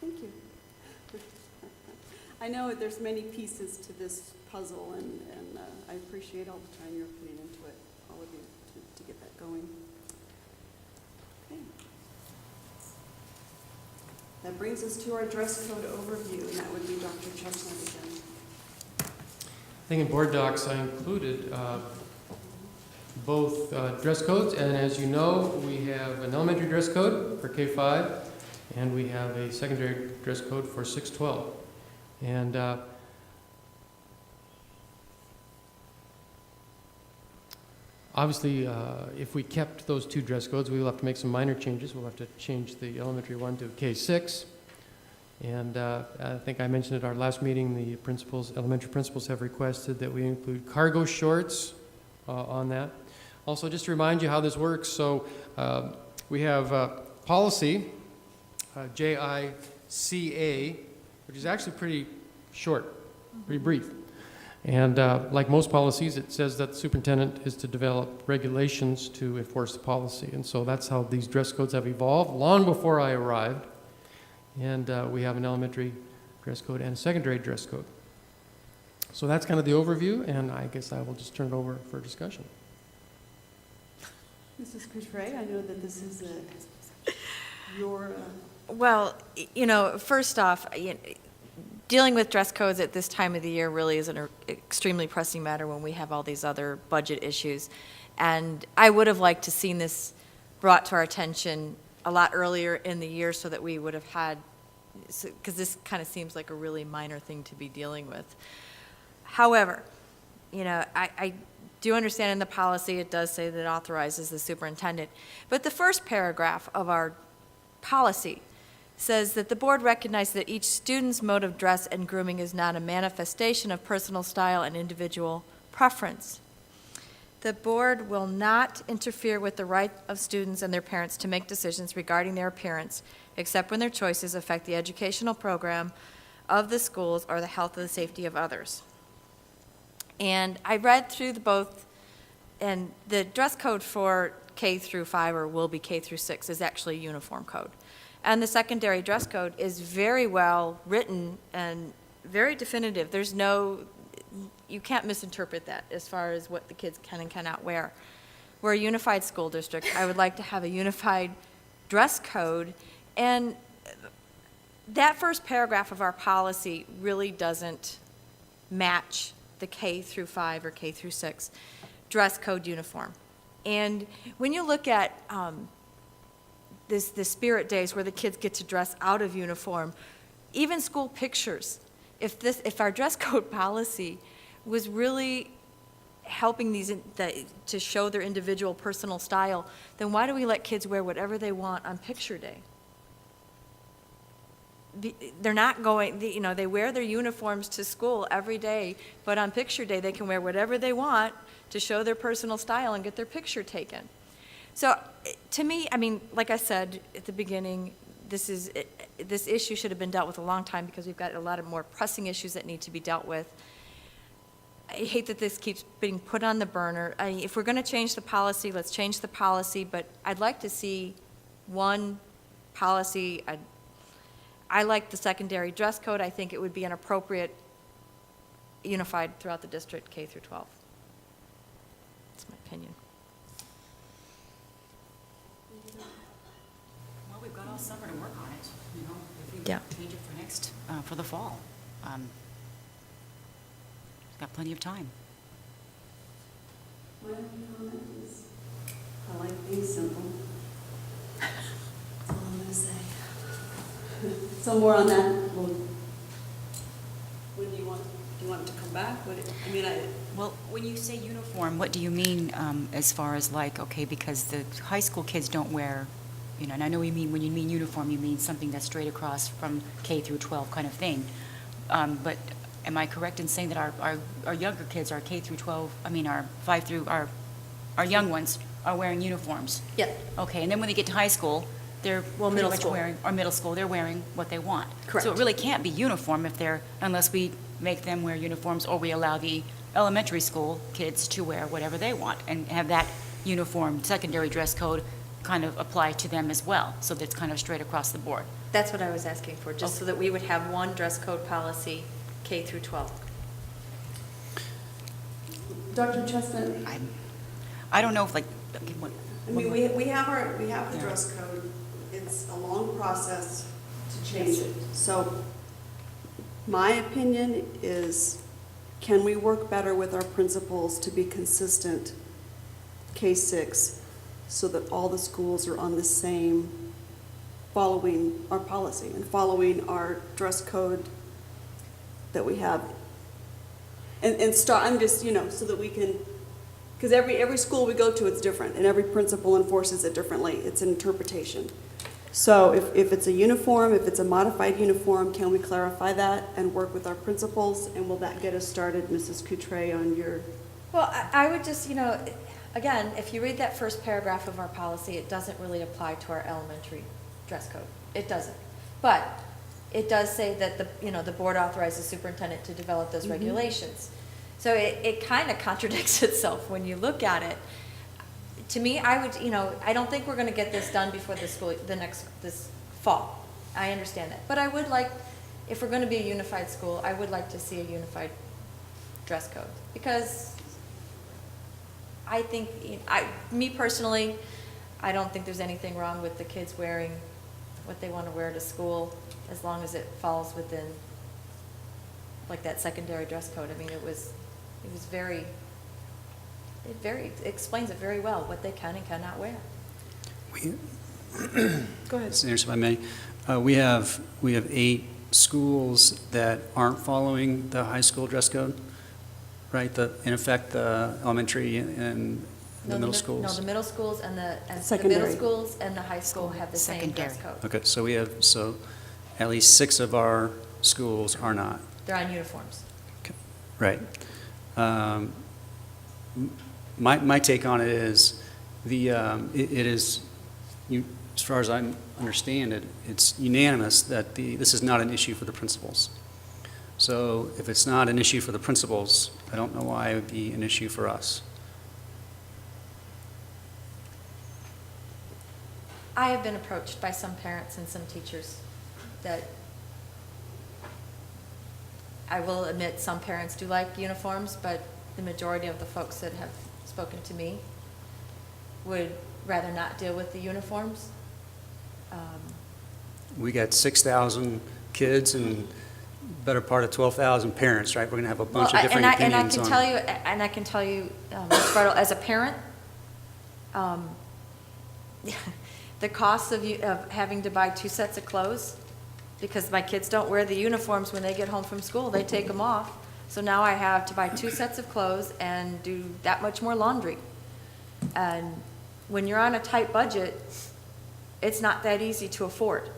thank you. I know there's many pieces to this puzzle, and I appreciate all the time you're putting into it, all of you, to get that going. Okay. That brings us to our dress code overview, and that would be Dr. Chestnut again. I think in board docs I included both dress codes, and as you know, we have an elementary dress code for K-5, and we have a secondary dress code for 6-12. And obviously, if we kept those two dress codes, we will have to make some minor changes. We'll have to change the elementary one to K-6. And I think I mentioned at our last meeting, the principals, elementary principals have requested that we include cargo shorts on that. Also, just to remind you how this works, so we have policy, JICA, which is actually pretty short, pretty brief. And like most policies, it says that the superintendent is to develop regulations to enforce the policy. And so that's how these dress codes have evolved long before I arrived. And we have an elementary dress code and a secondary dress code. So that's kind of the overview, and I guess I will just turn it over for discussion. Mrs. Coutray, I know that this is your... Well, you know, first off, dealing with dress codes at this time of the year really is an extremely pressing matter when we have all these other budget issues. And I would have liked to seen this brought to our attention a lot earlier in the year so that we would have had, because this kind of seems like a really minor thing to be dealing with. However, you know, I do understand in the policy it does say that it authorizes the superintendent. But the first paragraph of our policy says that the board recognizes that each student's mode of dress and grooming is not a manifestation of personal style and individual preference. The board will not interfere with the right of students and their parents to make decisions regarding their appearance, except when their choices affect the educational program of the schools or the health and the safety of others. And I read through both, and the dress code for K through 5, or will be K through 6, is actually a uniform code. And the secondary dress code is very well written and very definitive. There's no, you can't misinterpret that as far as what the kids can and cannot wear. We're a unified school district. I would like to have a unified dress code. And that first paragraph of our policy really doesn't match the K through 5 or K through 6 dress code uniform. And when you look at the spirit days where the kids get to dress out of uniform, even school pictures, if our dress code policy was really helping to show their individual personal style, then why do we let kids wear whatever they want on picture day? They're not going, you know, they wear their uniforms to school every day, but on picture day they can wear whatever they want to show their personal style and get their picture taken. So to me, I mean, like I said at the beginning, this issue should have been dealt with a long time because we've got a lot of more pressing issues that need to be dealt with. I hate that this keeps being put on the burner. If we're going to change the policy, let's change the policy, but I'd like to see one policy. I like the secondary dress code. I think it would be an appropriate, unified throughout the district, K through 12. That's my opinion. Well, we've got all summer to work on it, you know, if we Yeah. change it for next, for the fall. Got plenty of time. My only comment is, I like being simple. That's all I'm going to say. So more on that. When do you want it to come back? Well, when you say uniform, what do you mean as far as like, okay, because the high school kids don't wear, you know, and I know when you mean uniform, you mean something that's straight across from K through 12 kind of thing. But am I correct in saying that our younger kids, our K through 12, I mean our 5 through, our young ones are wearing uniforms. Yeah. Okay, and then when they get to high school, they're Well, pretty middle much school. wearing, or middle school, they're wearing what they want. Correct. So it really can't be uniform if they're, unless we make them wear uniforms, or we allow the elementary school kids to wear whatever they want, and have that uniform secondary dress code kind of apply to them as well, so that it's kind of straight across the board. That's what I was asking for, just so that we would have one dress code policy, K through 12. Dr. Chestnut, I don't know if like, okay, I mean, we have the dress code. It's a long process to change it. So my opinion is, can we work better with our principals to be consistent K-6 so that all the schools are on the same, following our policy and following our dress code that we have? And start, I'm just, so that we can, because every school we go to, it's different, and every principal enforces it differently. It's an interpretation. So if it's a uniform, if it's a modified uniform, can we clarify that and work with our principals? And will that get us started, Mrs. Coutre, on your? Well, I would just, again, if you read that first paragraph of our policy, it doesn't really apply to our elementary dress code. It doesn't. But it does say that the board authorizes the superintendent to develop those regulations. So it kind of contradicts itself when you look at it. To me, I would, I don't think we're going to get this done before this fall. I understand that. But I would like, if we're going to be a unified school, I would like to see a unified dress code. Because I think, me personally, I don't think there's anything wrong with the kids wearing what they want to wear to school, as long as it falls within, like, that secondary dress code. I mean, it was it explains it very well, what they can and cannot wear. Go ahead. If I may, we have 8 schools that aren't following the high school dress code, right? In effect, the elementary and the middle schools. No, the middle schools and the Secondary. middle schools and the high school have the same dress code. Okay, so we have at least 6 of our schools are not. They're on uniforms. Okay. Right. My take on it is it is, as far as I understand it, it's unanimous that this is not an issue for the principals. So if it's not an issue for the principals, I don't know why it would be an issue for us. I have been approached by some parents and some teachers that, I will admit, some parents do like uniforms, but the majority of the folks that have spoken to me would rather not deal with the uniforms. We got 6,000 kids and better part of 12,000 parents, right? We're going to have a bunch of different opinions on. I can tell you, Ms. Bridle, as a parent, the cost of having to buy 2 sets of clothes, because my kids don't wear the uniforms when they get home from school, they take them off. So now I have to buy 2 sets of clothes and do that much more laundry. And when you're on a tight budget, it's not that easy to afford.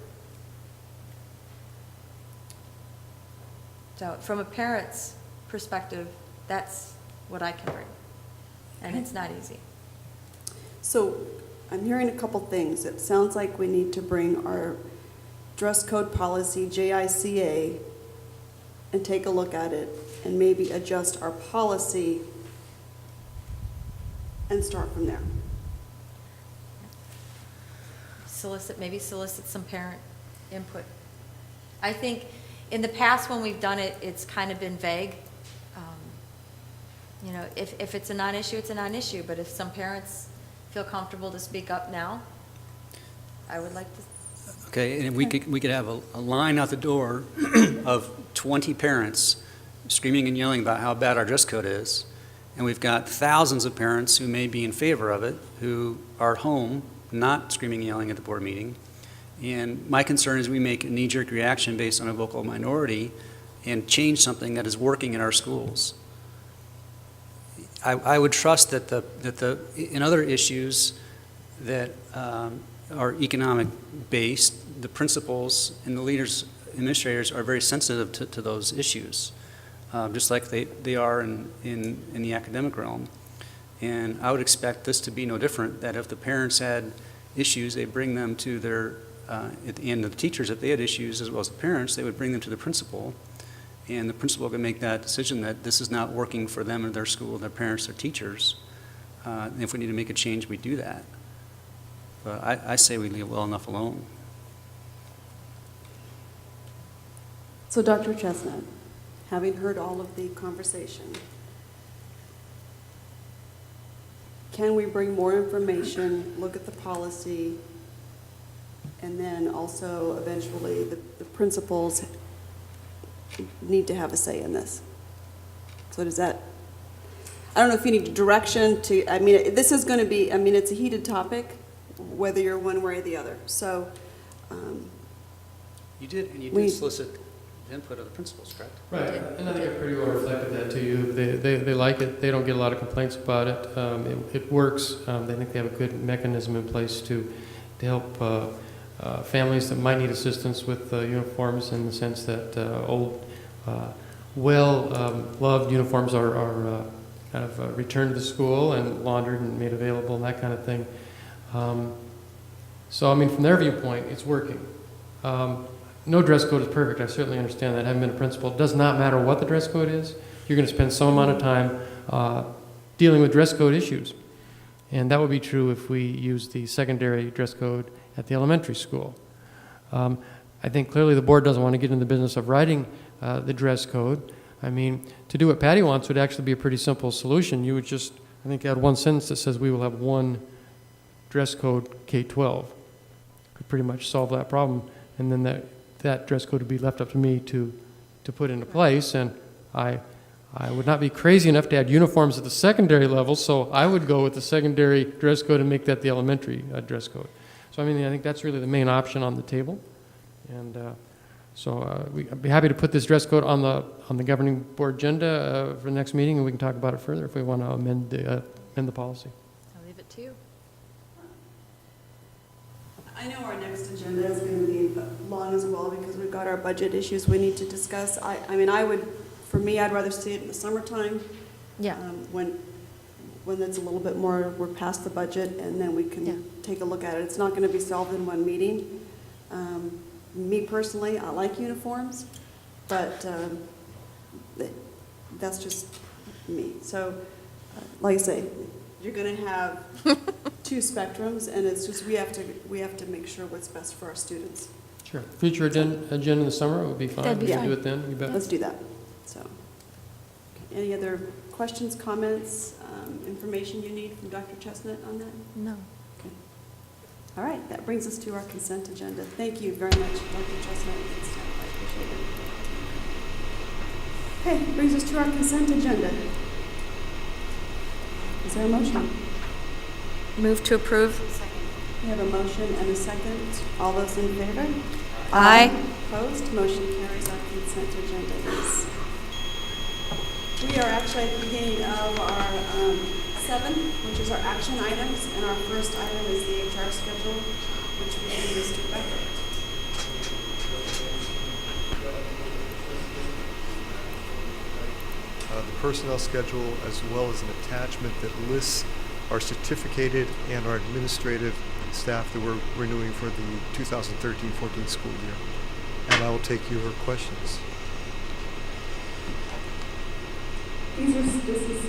So from a parent's perspective, that's what I can bring. And it's not easy. So I'm hearing a couple things. It sounds like we need to bring our dress code policy, JICA, and take a look at it and maybe adjust our policy and start from there. Maybe solicit some parent input. I think in the past when we've done it, it's kind of been vague. If it's a non-issue, it's a non-issue, but if some parents feel comfortable to speak up now, I would like to. Okay, and we could have a line out the door of 20 parents screaming and yelling about how bad our dress code is, and we've got thousands of parents who may be in favor of it, who are at home, not screaming and yelling at the board meeting. And my concern is we make a knee-jerk reaction based on a vocal minority and change something that is working in our schools. I would trust that in other issues that are economic-based, the principals and the leaders, administrators are very sensitive to those issues, just like they are in the academic realm. And I would expect this to be no different, that if the parents had issues, they bring them to their, at the end of the teachers, if they had issues as well as the parents, they would bring them to the principal. And the principal can make that decision that this is not working for them or their school, their parents, their teachers. And if we need to make a change, we do that. But I say we leave it well enough alone. So Dr. Chestnut, having heard all of the conversation, can we bring more information, look at the policy, and then also eventually the principals need to have a say in this? So does that, I don't know if you need direction to, I mean, this is going to be, I mean, it's a heated topic, whether you're one way or the other. So You did solicit input of the principals, correct? Right, and I think I pretty well reflected that to you. They like it. They don't get a lot of complaints about it. It works. They think they have a good mechanism in place to help families that might need assistance with uniforms, in the sense that old, well-loved uniforms are kind of returned to the school and laundered and made available and that kind of thing. So, I mean, from their viewpoint, it's working. No dress code is perfect. I certainly understand that. I haven't been a principal. It does not matter what the dress code is. You're going to spend some amount of time dealing with dress code issues. And that would be true if we use the secondary dress code at the elementary school. I think clearly the board doesn't want to get in the business of writing the dress code. I mean, to do what Patty wants would actually be a pretty simple solution. You would just, I think, add one sentence that says we will have one dress code K-12. Could pretty much solve that problem. And then that dress code would be left up to me to put into place. And I would not be crazy enough to add uniforms at the secondary level, so I would go with the secondary dress code and make that the elementary dress code. So I mean, I think that's really the main option on the table. And I'd be happy to put this dress code on the governing board agenda for the next meeting, and we can talk about it further if we want to amend the policy. I'll leave it to you. I know our next agenda is going to be long as well because we've got our budget issues we need to discuss. I mean, for me, I'd rather see it in the summertime. Yeah. When it's a little bit more, we're past the budget, and then we can take a look at it. It's not going to be solved in one meeting. Me personally, I like uniforms, but that's just me. So, like I say, you're going to have two spectrums, and it's just we have to make sure what's best for our students. Sure. Future agenda in the summer would be fine. That'd be we can fine. do it then. You bet. Let's do that. So, any other questions, comments, information you need from Dr. Chestnut on that? No. Okay. All right, that brings us to our consent agenda. Thank you very much, Dr. Chestnut. I appreciate it. Okay, brings us to our consent agenda. Is there a motion? Move to approve. We have a motion and a second. All those in favor? Aye. Opposed? Motion carries. Our consent agenda is. We are actually at the beginning of our 7, which is our action items, and our first item is the HR schedule, which will be Mr. Becker. The personnel schedule, as well as an attachment that lists our certificated and our administrative staff that we're renewing for the 2013-14 school year. And I will take your questions. This is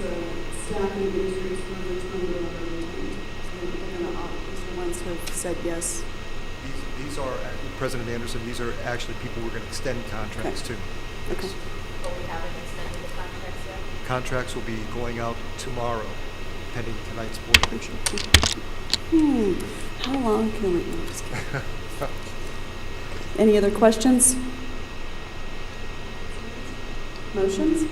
staff and administrators for the 2011. They're the ones who have said yes. These are, President Anderson, these are actually people we're going to extend contracts to. Okay. But we haven't extended the contracts yet? Contracts will be going out tomorrow, pending tonight's board action. How long can we? No, just kidding. Any other questions? Motions?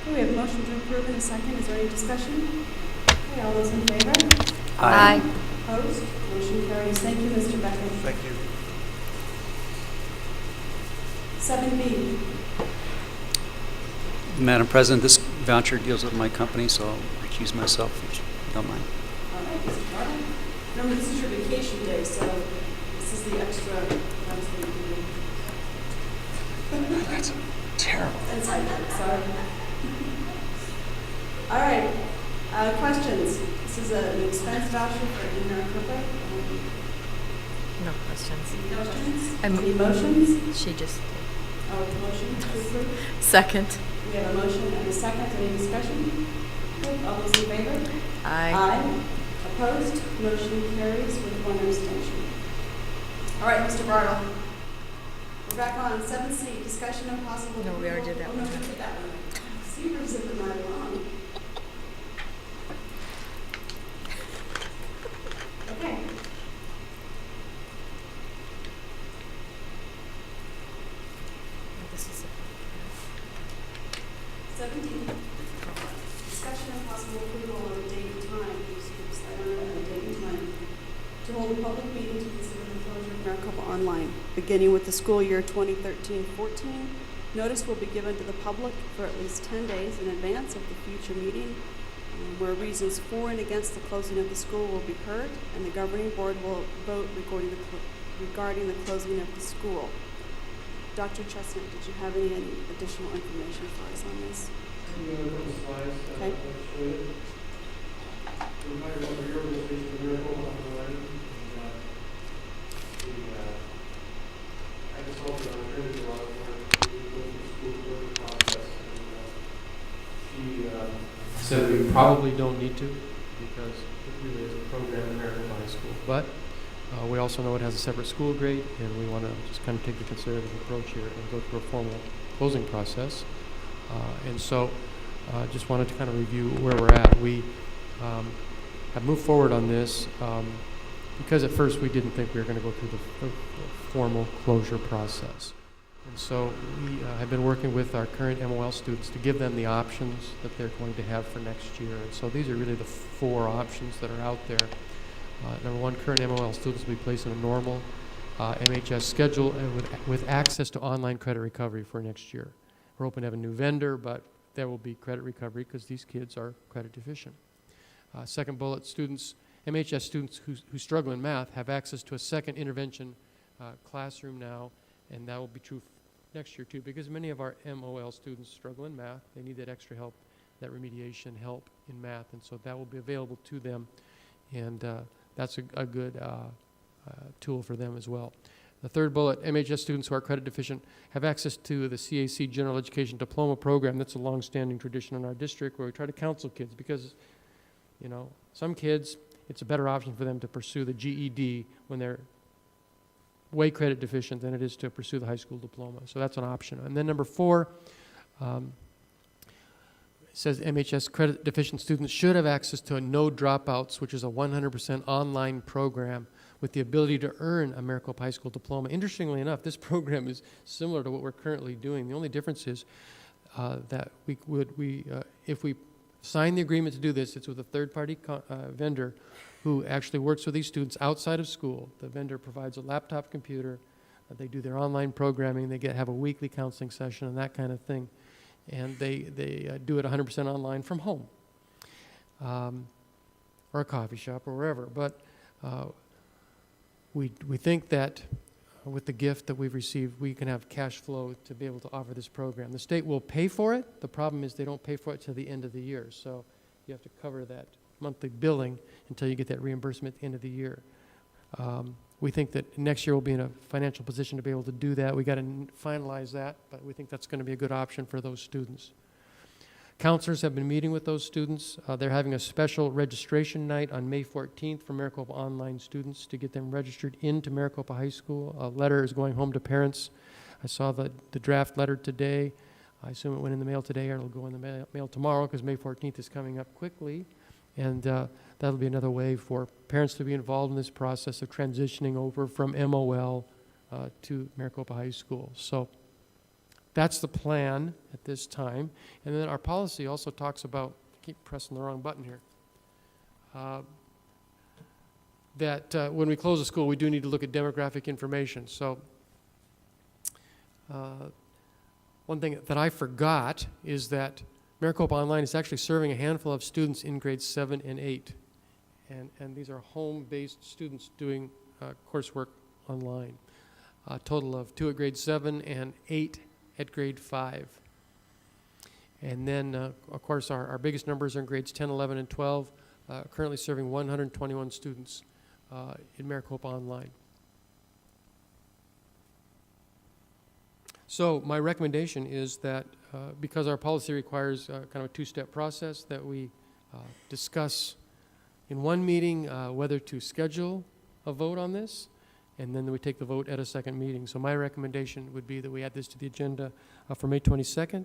Okay, we have a motion to approve in a second. Is there any discussion? Okay, all those in favor? Aye. Opposed? Motion carries. Thank you, Mr. Becker. Thank you. 7B. Madam President, this voucher deals with my company, so I'll recuse myself if you don't mind. All right, Mr. Carter. Remember, this is your vacation day, so this is the extra. That's terrible. Inside joke, sorry. All right, questions? This is an expense voucher for Maricopa. No questions. Any questions? I'm- Any motions? She just Oh, motion to approve? Second. We have a motion and a second. Any discussion? All those in favor? Aye. Opposed? Motion carries with one abstention. All right, Mr. Bartle. We're back on 7C, discussion of possible. No, we already did that Oh, no, one. we did that one. See, we're zipping right along. Okay. This is 17, discussion of possible approval on a date and time, oops, I don't know, a date and time, to hold a public meeting to consider the closure of Maricopa Online, beginning with the school year 2013-14. Notice will be given to the public for at least 10 days in advance of the future meeting, where reasons for and against the closing of the school will be heard, and the governing board will vote regarding the closing of the school. Dr. Chestnut, did you have any additional information for us on this? Okay. Said we probably don't need to because it really is a program in Maricopa High School. But we also know it has a separate school grade, and we want to just kind of take the conservative approach here and go through a formal closing process. And so just wanted to kind of review where we're at. We have moved forward on this because at first we didn't think we were going to go through the formal closure process. And so we have been working with our current MOL students to give them the options that they're going to have for next year. And so these are really the 4 options that are out there. Number 1, current MOL students will be placed in a normal MHS schedule and with access to online credit recovery for next year. We're hoping to have a new vendor, but there will be credit recovery because these kids are credit deficient. Second bullet, MHS students who struggle in math have access to a second intervention classroom now, and that will be true next year too, because many of our MOL students struggle in math. They need that extra help, that remediation help in math, and so that will be available to them, and that's a good tool for them as well. The third bullet, MHS students who are credit deficient have access to the CAC General Education Diploma Program. That's a long-standing tradition in our district where we try to counsel kids because, you know, some kids, it's a better option for them to pursue the GED when they're way credit deficient than it is to pursue the high school diploma. So that's an option. And then number 4, it says MHS credit deficient students should have access to a no dropouts, which is a 100% online program with the ability to earn a Maricopa High School diploma. Interestingly enough, this program is similar to what we're currently doing. The only difference is that if we sign the agreement to do this, it's with a third-party vendor who actually works with these students outside of school. The vendor provides a laptop computer. They do their online programming. They have a weekly counseling session and that kind of thing. And they do it 100% online from home or a coffee shop or wherever. But we think that with the gift that we've received, we can have cash flow to be able to offer this program. The state will pay for it. The problem is they don't pay for it till the end of the year. So you have to cover that monthly billing until you get that reimbursement at the end of the year. We think that next year we'll be in a financial position to be able to do that. We got to finalize that, but we think that's going to be a good option for those students. Counselors have been meeting with those students. They're having a special registration night on May 14th for Maricopa Online students to get them registered into Maricopa High School. A letter is going home to parents. I saw the draft letter today. I assume it went in the mail today or it'll go in the mail tomorrow because May 14th is coming up quickly. And that'll be another way for parents to be involved in this process of transitioning over from MOL to Maricopa High School. So that's the plan at this time. And then our policy also talks about, I keep pressing the wrong button here, that when we close a school, we do need to look at demographic information. So one thing that I forgot is that Maricopa Online is actually serving a handful of students in grades 7 and 8. And these are home-based students doing coursework online. A total of 2 at grade 7 and 8 at grade 5. And then, of course, our biggest numbers are in grades 10, 11, and 12, currently serving 121 students in Maricopa Online. So my recommendation is that because our policy requires kind of a two-step process, that we discuss in one meeting whether to schedule a vote on this, and then we take the vote at a second meeting. So my recommendation would be that we add this to the agenda for May 22nd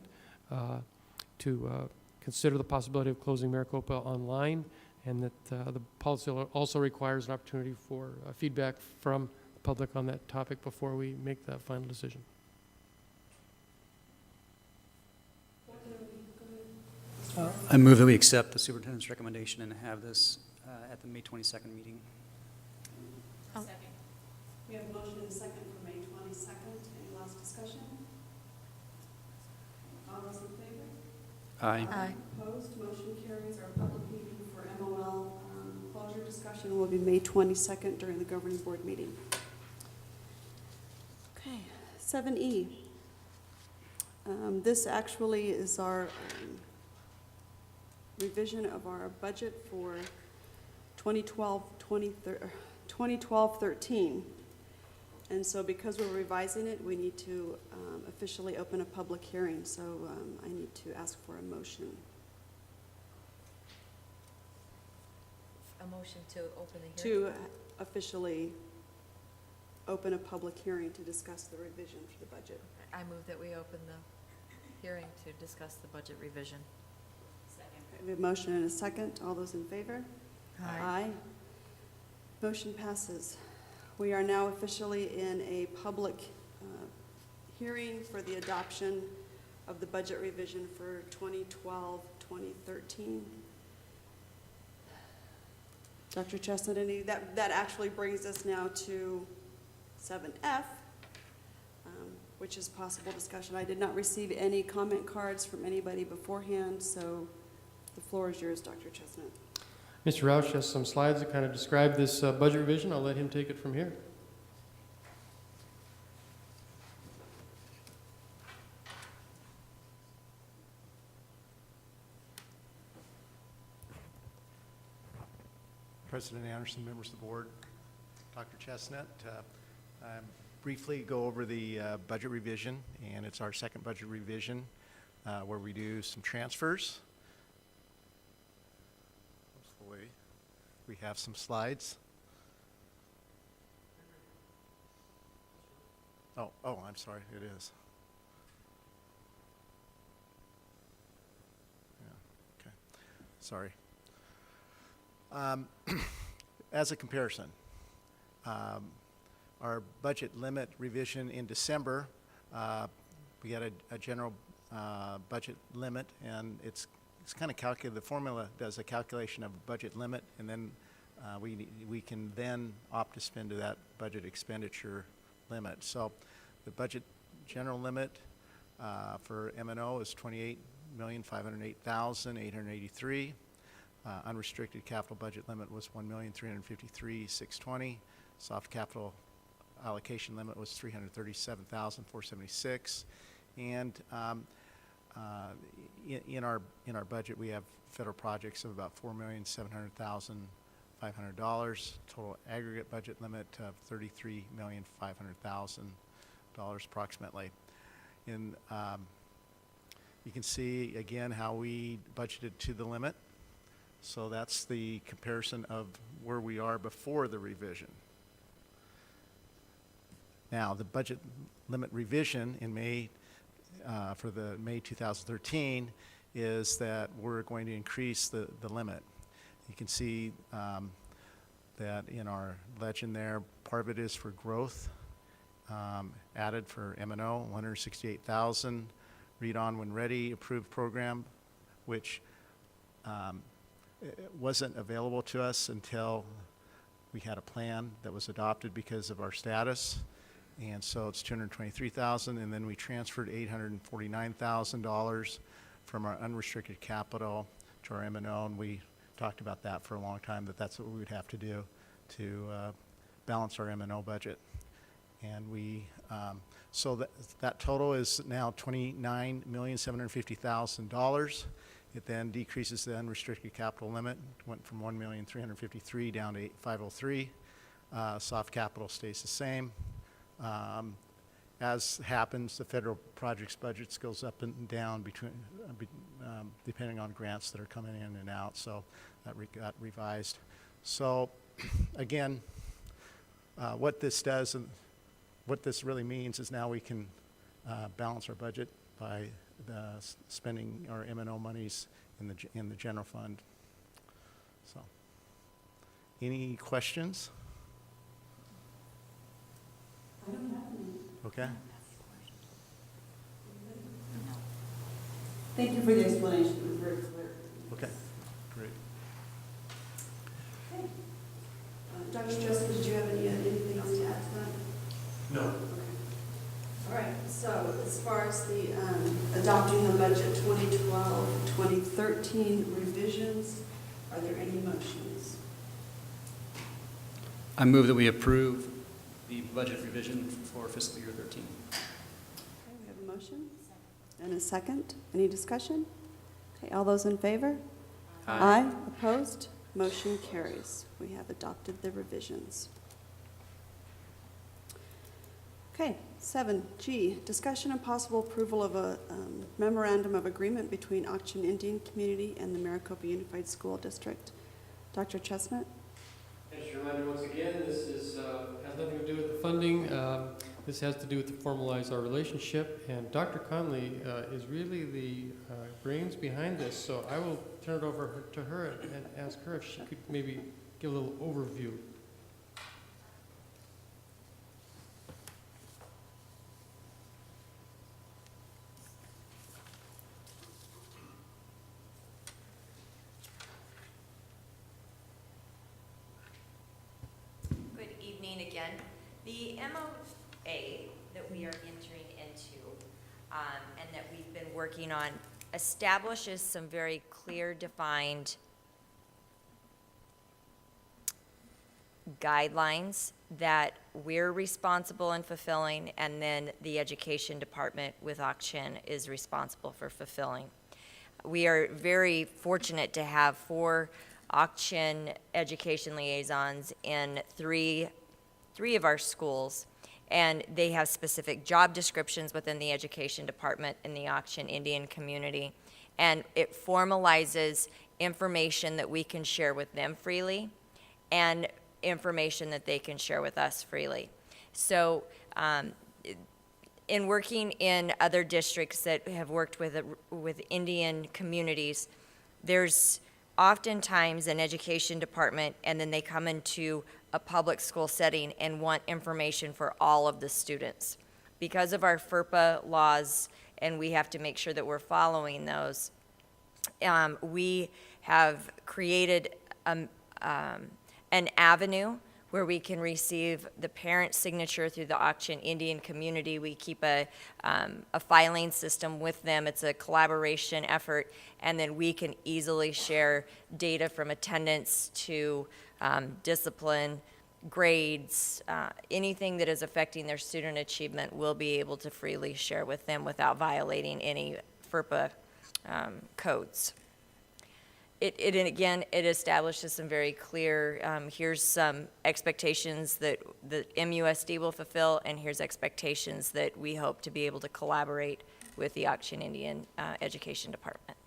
to consider the possibility of closing Maricopa Online, and that the policy also requires an opportunity for feedback from the public on that topic before we make that final decision. I move that we accept the superintendent's recommendation and have this at the May 22nd meeting. We have a motion and a second for May 22nd. Any last discussion? All those in favor? Aye. Aye. Opposed? Motion carries. Our public meeting for MOL closure discussion will be May 22nd during the governing board meeting. Okay, 7E. This actually is our revision of our budget for 2012-13. And so because we're revising it, we need to officially open a public hearing. So I need to ask for a motion. A motion to open the hearing? To officially open a public hearing to discuss the revision for the budget. I move that we open the hearing to discuss the budget revision. We have a motion and a second. All those in favor? Aye. Motion passes. We are now officially in a public hearing for the adoption of the budget revision for 2012-2013. Dr. Chestnut, that actually brings us now to 7F, which is possible discussion. I did not receive any comment cards from anybody beforehand, so the floor is yours, Dr. Chestnut. Mr. Roush has some slides that kind of describe this budget revision. I'll let him take it from here. President Anderson, members of the board, Dr. Chestnut, briefly go over the budget revision, and it's our second budget revision where we do some transfers. Hopefully, we have some slides. Oh, I'm sorry, it is. Yeah, okay, sorry. As a comparison, our budget limit revision in December, we got a general budget limit, and it's kind of calculated. The formula does a calculation of a budget limit, and then we can then opt to spend to that budget expenditure limit. So the budget general limit for M&O is $28,508,883. Unrestricted capital budget limit was $1,353,620. Soft capital allocation limit was $337,476. And in our budget, we have federal projects of about $4,700,500. Total aggregate budget limit of $33,500,000 approximately. You can see again how we budgeted to the limit. So that's the comparison of where we are before the revision. Now, the budget limit revision in May, for the May 2013, is that we're going to increase the limit. You can see that in our legend there, part of it is for growth, added for M&O, 168,000. Read On When Ready, approved program, which it wasn't available to us until we had a plan that was adopted because of our status, and so it's $223,000, and then we transferred $849,000 from our unrestricted capital to our M&O, and we talked about that for a long time, that's what we would have to do to balance our M&O budget. And we, so that total is now $29,750,000. It then decreases the unrestricted capital limit, went from $1,353,000 down to $503,000. Soft capital stays the same. As happens, the federal projects budgets goes up and down between, depending on grants that are coming in and out. So that got revised. So again, what this does and what this really means is now we can balance our budget by spending our M&O monies in the general fund. So, any questions? I don't have any. Okay. Thank you for the explanation. It was very clear. Okay. Great. Okay. Dr. Justin, did you have anything else to add to that? No. Okay. All right. So as far as the adopting the budget 2012-2013 revisions, are there any motions? I move that we approve the budget revision for fiscal year 13. Okay, we have a motion and a second. Any discussion? Okay, all those in favor? Aye. Opposed? Motion carries. We have adopted the revisions. Okay, 7G, discussion and possible approval of a memorandum of agreement between Auction Indian Community and the Maricopa Unified School District. Dr. Chestnut? As a reminder, once again, this is, has nothing to do with the funding. This has to do with to formalize our relationship, and Dr. Conley is really the brains behind this, so I will turn it over to her and ask her if she could maybe give a little overview. Good evening again. The MOA that we are entering into and that we've been working on establishes some very clear, defined guidelines that we're responsible in fulfilling, and then the education department with Auction is responsible for fulfilling. We are very fortunate to have 4 Auction education liaisons in three of our schools, and they have specific job descriptions within the education department in the Auction Indian community, and it formalizes information that we can share with them freely and information that they can share with us freely. So in working in other districts that have worked with Indian communities, there's oftentimes an education department, and then they come into a public school setting and want information for all of the students. Because of our FERPA laws, and we have to make sure that we're following those, we have created an avenue where we can receive the parent signature through the Auction Indian community. We keep a filing system with them. It's a collaboration effort, and then we can easily share data from attendance to discipline, grades, anything that is affecting their student achievement, we'll be able to freely share with them without violating any FERPA codes. It establishes some very clear, here's some expectations that the MUSD will fulfill, and here's expectations that we hope to be able to collaborate with the Auction Indian Education Department.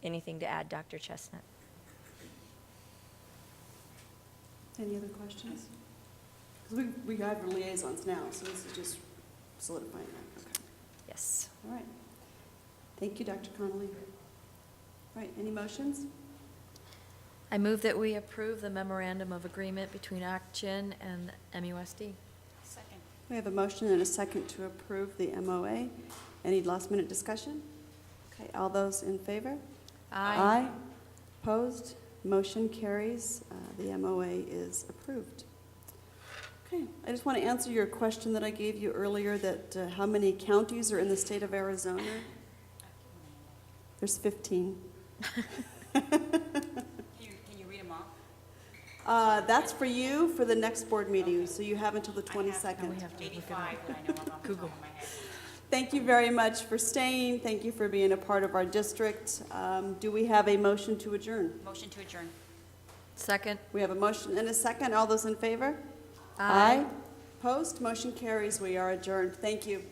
Anything to add, Dr. Chestnut? Any other questions? Because we have liaisons now, so this is just solidifying that. Okay. Yes. All right. Thank you, Dr. Connolly. All right, any motions? I move that we approve the memorandum of agreement between Auction and MUSD. Second. We have a motion and a second to approve the MOA. Any last-minute discussion? Okay, all those in favor? Aye. Opposed? Motion carries. The MOA is approved. Okay, I just want to answer your question that I gave you earlier, that how many counties are in the state of Arizona? There's 15. Can you read them off? That's for you for the next board meeting, so you have until the 22nd. Google. Thank you very much for staying. Thank you for being a part of our district. Do we have a motion to adjourn? Motion to adjourn. Second. We have a motion and a second. All those in favor? Aye. Opposed? Motion carries. We are adjourned. Thank you.